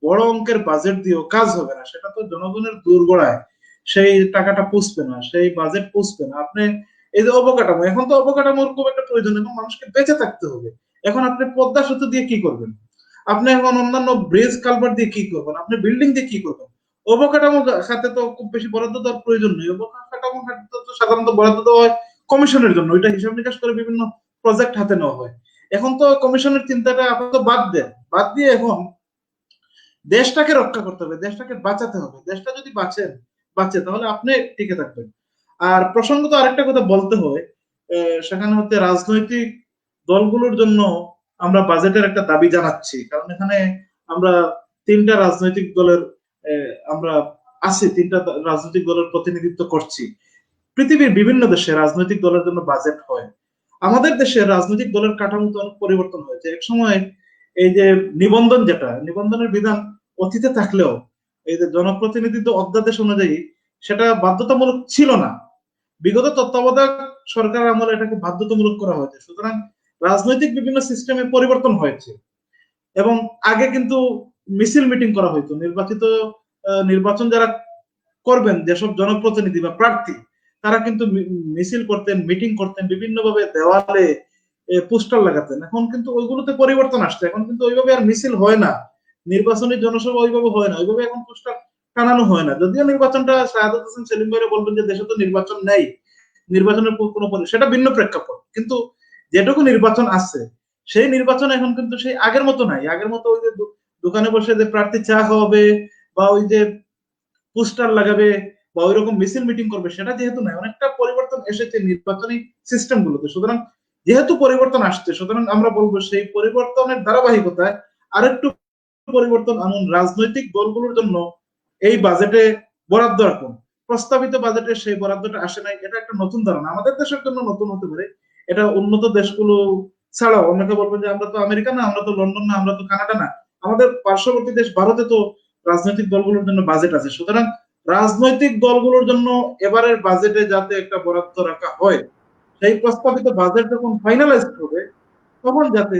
বড় অঙ্কের বাজেট দিয়েও কাজ হবে না। সেটা তো জনগণের দুর্গড়ায় সেই টাকাটা পুষবে না, সেই বাজেট পুষবে না। আপনি এই যে অবকাঠামো, এখন তো অবকাঠামোর খুব একটা প্রয়োজন, এবং মানুষকে বেঁচে থাকতে হবে। এখন আপনি পদ্মা সেতু দিয়ে কি করবেন? আপনি এখন অন্যান্য ব্রিজ কালভার্ট দিয়ে কি করবেন? আপনি বিল্ডিং দিয়ে কি করবেন? অবকাঠামো খাতে তো খুব বেশি বরাদ্দ দেওয়ার প্রয়োজন নেই। অবকাঠামো খাতে তো সাধারণত বরাদ্দ দেওয়া হয় কমিশনের জন্য, ওইটা হিসাব নিকাশ করে বিভিন্ন প্রজেক্ট হাতে নেওয়া হয়। এখন তো কমিশনের চিন্তাটা আপাতত বাদ দেন, বাদ দিয়ে এখন দেশটাকে রক্ষা করতে হবে, দেশটাকে বাঁচাতে হবে। দেশটা যদি বাঁচে তাহলে আপনি টিকে থাকবেন। আর প্রসঙ্গত আরেকটা কথা বলতে হয়, সেখানে হচ্ছে রাজনৈতিক দলগুলোর জন্য আমরা বাজেটের একটা দাবি জানাচ্ছি। কারণ এখানে আমরা তিনটা রাজনৈতিক দলের আমরা আছি, তিনটা রাজনৈতিক দলের প্রতিনিধিত্ব করছি। পৃথিবীর বিভিন্ন দেশে রাজনৈতিক দলের জন্য বাজেট হয়। আমাদের দেশে রাজনৈতিক দলের কাঠামো তো অনেক পরিবর্তন হয়েছে। এক সময় এই যে নিবন্ধনের বিধান অতীতে থাকলেও এই যে জনপ্রতিনিধিত্ব অধ্যাদেশ অনুযায়ী সেটা বাধ্যতামূলক ছিল না। বিগত তত্ত্বাবধায়ক সরকার আমলে এটাকে বাধ্যতামূলক করা হয়েছে। সুতরাং রাজনৈতিক বিভিন্ন সিস্টেমে পরিবর্তন হয়েছে। এবং আগে কিন্তু মিছিল মিটিং করা হইতো। নির্বাচন যারা করবেন, যেসব জনপ্রতিনিধি বা প্রার্থী, তারা কিন্তু মিছিল করতেন, মিটিং করতেন, বিভিন্নভাবে দেওয়ালে পোস্টার লাগাতেন। এখন কিন্তু ওইগুলোতে পরিবর্তন আসছে। এখন কিন্তু ওইভাবে আর মিছিল হয় না, নির্বাচনী জনসভা ওইভাবে হয় না, ওইভাবে এখন পোস্টার টানানো হয় না। যদিও নির্বাচনটা শাহাদাত হোসেন সেলিম ভাইরা বলবেন যে দেশে তো নির্বাচন নেই, নির্বাচনের কোনো সেটা ভিন্ন প্রেক্ষাপট। কিন্তু যেটুকু নির্বাচন আছে, সেই নির্বাচন এখন কিন্তু সেই আগের মতো নাই। আগের মতো ওই যে দোকানে বসে যে প্রার্থী চা খাওয়াবে বা ওই যে পোস্টার লাগাবে বা ওইরকম মিছিল মিটিং করবে, সেটা যেহেতু নাই, অনেকটা পরিবর্তন এসেছে নির্বাচনী সিস্টেম গুলোতে। সুতরাং যেহেতু পরিবর্তন আসছে, সুতরাং আমরা বলবো সেই পরিবর্তনের ধারাবাহিকতায় আরেকটু পরিবর্তন আনুন। রাজনৈতিক দলগুলোর জন্য এই বাজেটে বরাদ্দ রাখুন। প্রস্তাবিত বাজেটে সেই বরাদ্দটা আসে নাই, এটা একটা নতুন ধারণা। আমাদের দেশের জন্য নতুন হতে পারে, এটা উন্নত দেশগুলো ছাড়াও। অনেকে বলবেন যে আমরা তো আমেরিকা না, আমরা তো লন্ডন না, আমরা তো কানাডা না, আমাদের পার্শ্ববর্তী দেশ ভারতে তো রাজনৈতিক দলগুলোর জন্য বাজেট আছে। সুতরাং রাজনৈতিক দলগুলোর জন্য এবারের বাজেটে যাতে একটা বরাদ্দ রাখা হয়, সেই প্রস্তাবিত বাজেট যখন ফাইনালাইজ হবে, তখন যাতে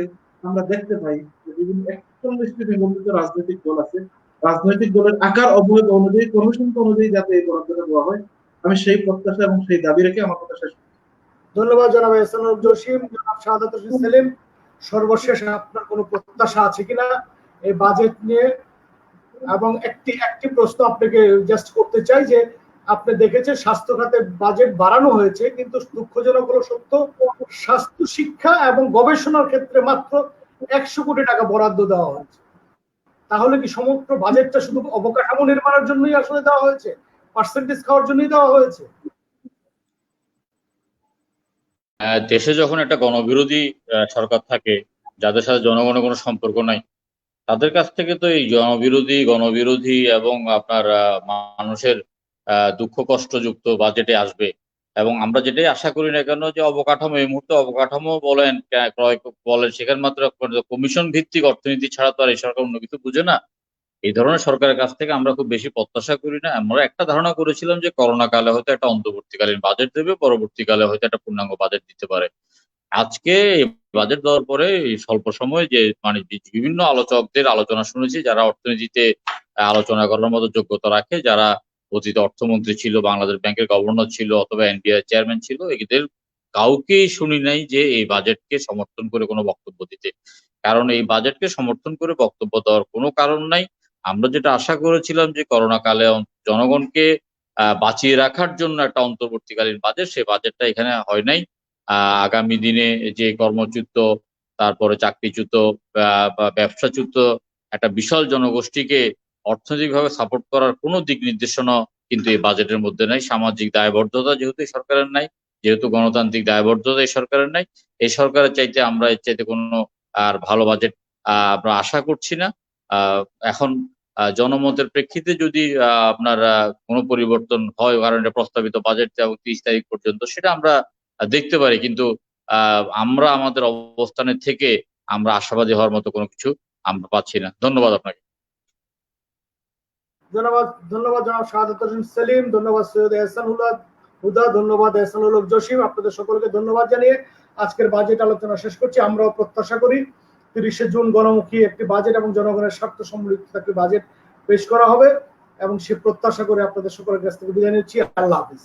আমরা দেখতে পাই যে বিভিন্ন 41টি নিবন্ধিত রাজনৈতিক দল আছে, রাজনৈতিক দলের আকার অবয়ব অনুযায়ী, কর্মসংখ্যা অনুযায়ী যাতে এই বরাদ্দটা দেওয়া হয়, আমি সেই প্রত্যাশা এবং সেই দাবি রেখে আমার কথা শেষ করছি। ধন্যবাদ জনাব এহসানুল জসিম। জনাব শাহাদাত হোসেন সেলিম, সর্বশেষ আপনার কোনো প্রত্যাশা আছে কিনা এই বাজেট নিয়ে? এবং একটি প্রশ্ন আপনাকে জাস্ট করতে চাই যে আপনি দেখেছেন স্বাস্থ্য খাতে বাজেট বাড়ানো হয়েছে, কিন্তু দুঃখজনক হলো সত্য, স্বাস্থ্য শিক্ষা এবং গবেষণার ক্ষেত্রে মাত্র 100 কোটি টাকা বরাদ্দ দেওয়া হয়েছে। তাহলে কি সমগ্র বাজেটটা শুধু অবকাঠামো নির্মাণের জন্যই আসলে দেওয়া হয়েছে? পার্সেন্টেজ খাওয়ার জন্যই দেওয়া হয়েছে? দেশে যখন একটা গণবিরোধী সরকার থাকে, যাদের সাথে জনগণের কোনো সম্পর্ক নাই, তাদের কাছ থেকে তো এই গণবিরোধী এবং আপনার মানুষের দুঃখ কষ্টযুক্ত বাজেটে আসবে। এবং আমরা যেটাই আশা করি না কেন, যে অবকাঠামো, এই মুহূর্তে অবকাঠামো বলেন, ক্রয় বলেন, সেখানে মাত্র কমিশন ভিত্তিক অর্থনীতি ছাড়া তো আর এই সরকার অন্য কিছু বুঝে না। এই ধরনের সরকারের কাছ থেকে আমরা খুব বেশি প্রত্যাশা করি না। আমরা একটা ধারণা করেছিলাম যে করোনা কালে হয়তো একটা অন্তর্বর্তীকালীন বাজেট দেবে, পরবর্তীকালে হয়তো একটা পূর্ণাঙ্গ বাজেট দিতে পারে। আজকে বাজেট দেওয়ার পরে স্বল্প সময়ে যে মানে বিভিন্ন আলোচকদের আলোচনা শুনেছি, যারা অর্থনীতিতে আলোচনা করার মতো যোগ্যতা রাখে, যারা অতীতে অর্থমন্ত্রী ছিল, বাংলাদেশ ব্যাংকের গভর্নর ছিল, অথবা এনবিআর চেয়ারম্যান ছিল, এদের কাউকেই শুনি নাই যে এই বাজেটকে সমর্থন করে কোনো বক্তব্য দিতে। কারণ এই বাজেটকে সমর্থন করে বক্তব্য দেওয়ার কোনো কারণ নাই। আমরা যেটা আশা করেছিলাম যে করোনা কালে জনগণকে বাঁচিয়ে রাখার জন্য একটা অন্তর্বর্তীকালীন বাজেট, সেই বাজেটটা এখানে হয় নাই। আগামী দিনে যে কর্মচ্যুত, তারপরে চাকরিচ্যুত বা ব্যবসাচ্যুত একটা বিশাল জনগোষ্ঠীকে অর্থনৈতিকভাবে সাপোর্ট করার কোনো দিক নির্দেশনা কিন্তু এই বাজেটের মধ্যে নাই। সামাজিক দায়বদ্ধতা যেহেতু এই সরকারের নাই, যেহেতু গণতান্ত্রিক দায়বদ্ধতা এই সরকারের নাই, এই সরকারের চাইতে আমরা এর চাইতে কোনো আর ভালো বাজেট আমরা আশা করছি না। এখন জনমতের প্রেক্ষিতে যদি আপনার কোনো পরিবর্তন হয়, কারণ এটা প্রস্তাবিত বাজেট 30 তারিখ পর্যন্ত, সেটা আমরা দেখতে পারি, কিন্তু আমরা আমাদের অবস্থানের থেকে আমরা আশাবাদী হওয়ার মতো কোনো কিছু আমরা পাচ্ছি না। ধন্যবাদ আপনাকে। ধন্যবাদ জনাব শাহাদাত হোসেন সেলিম, ধন্যবাদ সৈয়দ এহসান হুদা, ধন্যবাদ এহসানুল হক জসিম। আপনাদের সকলকে ধন্যবাদ জানিয়ে আজকের বাজেট আলোচনা শেষ করছি। আমরাও প্রত্যাশা করি 30শে জুন গণমুখী একটি বাজেট এবং জনগণের স্বার্থ সম্মিলিত একটি বাজেট পেশ করা হবে, এবং সে প্রত্যাশা করে আপনাদের সকলের কাছ থেকে বিদায় নিচ্ছি। আল্লাহ হাফিজ।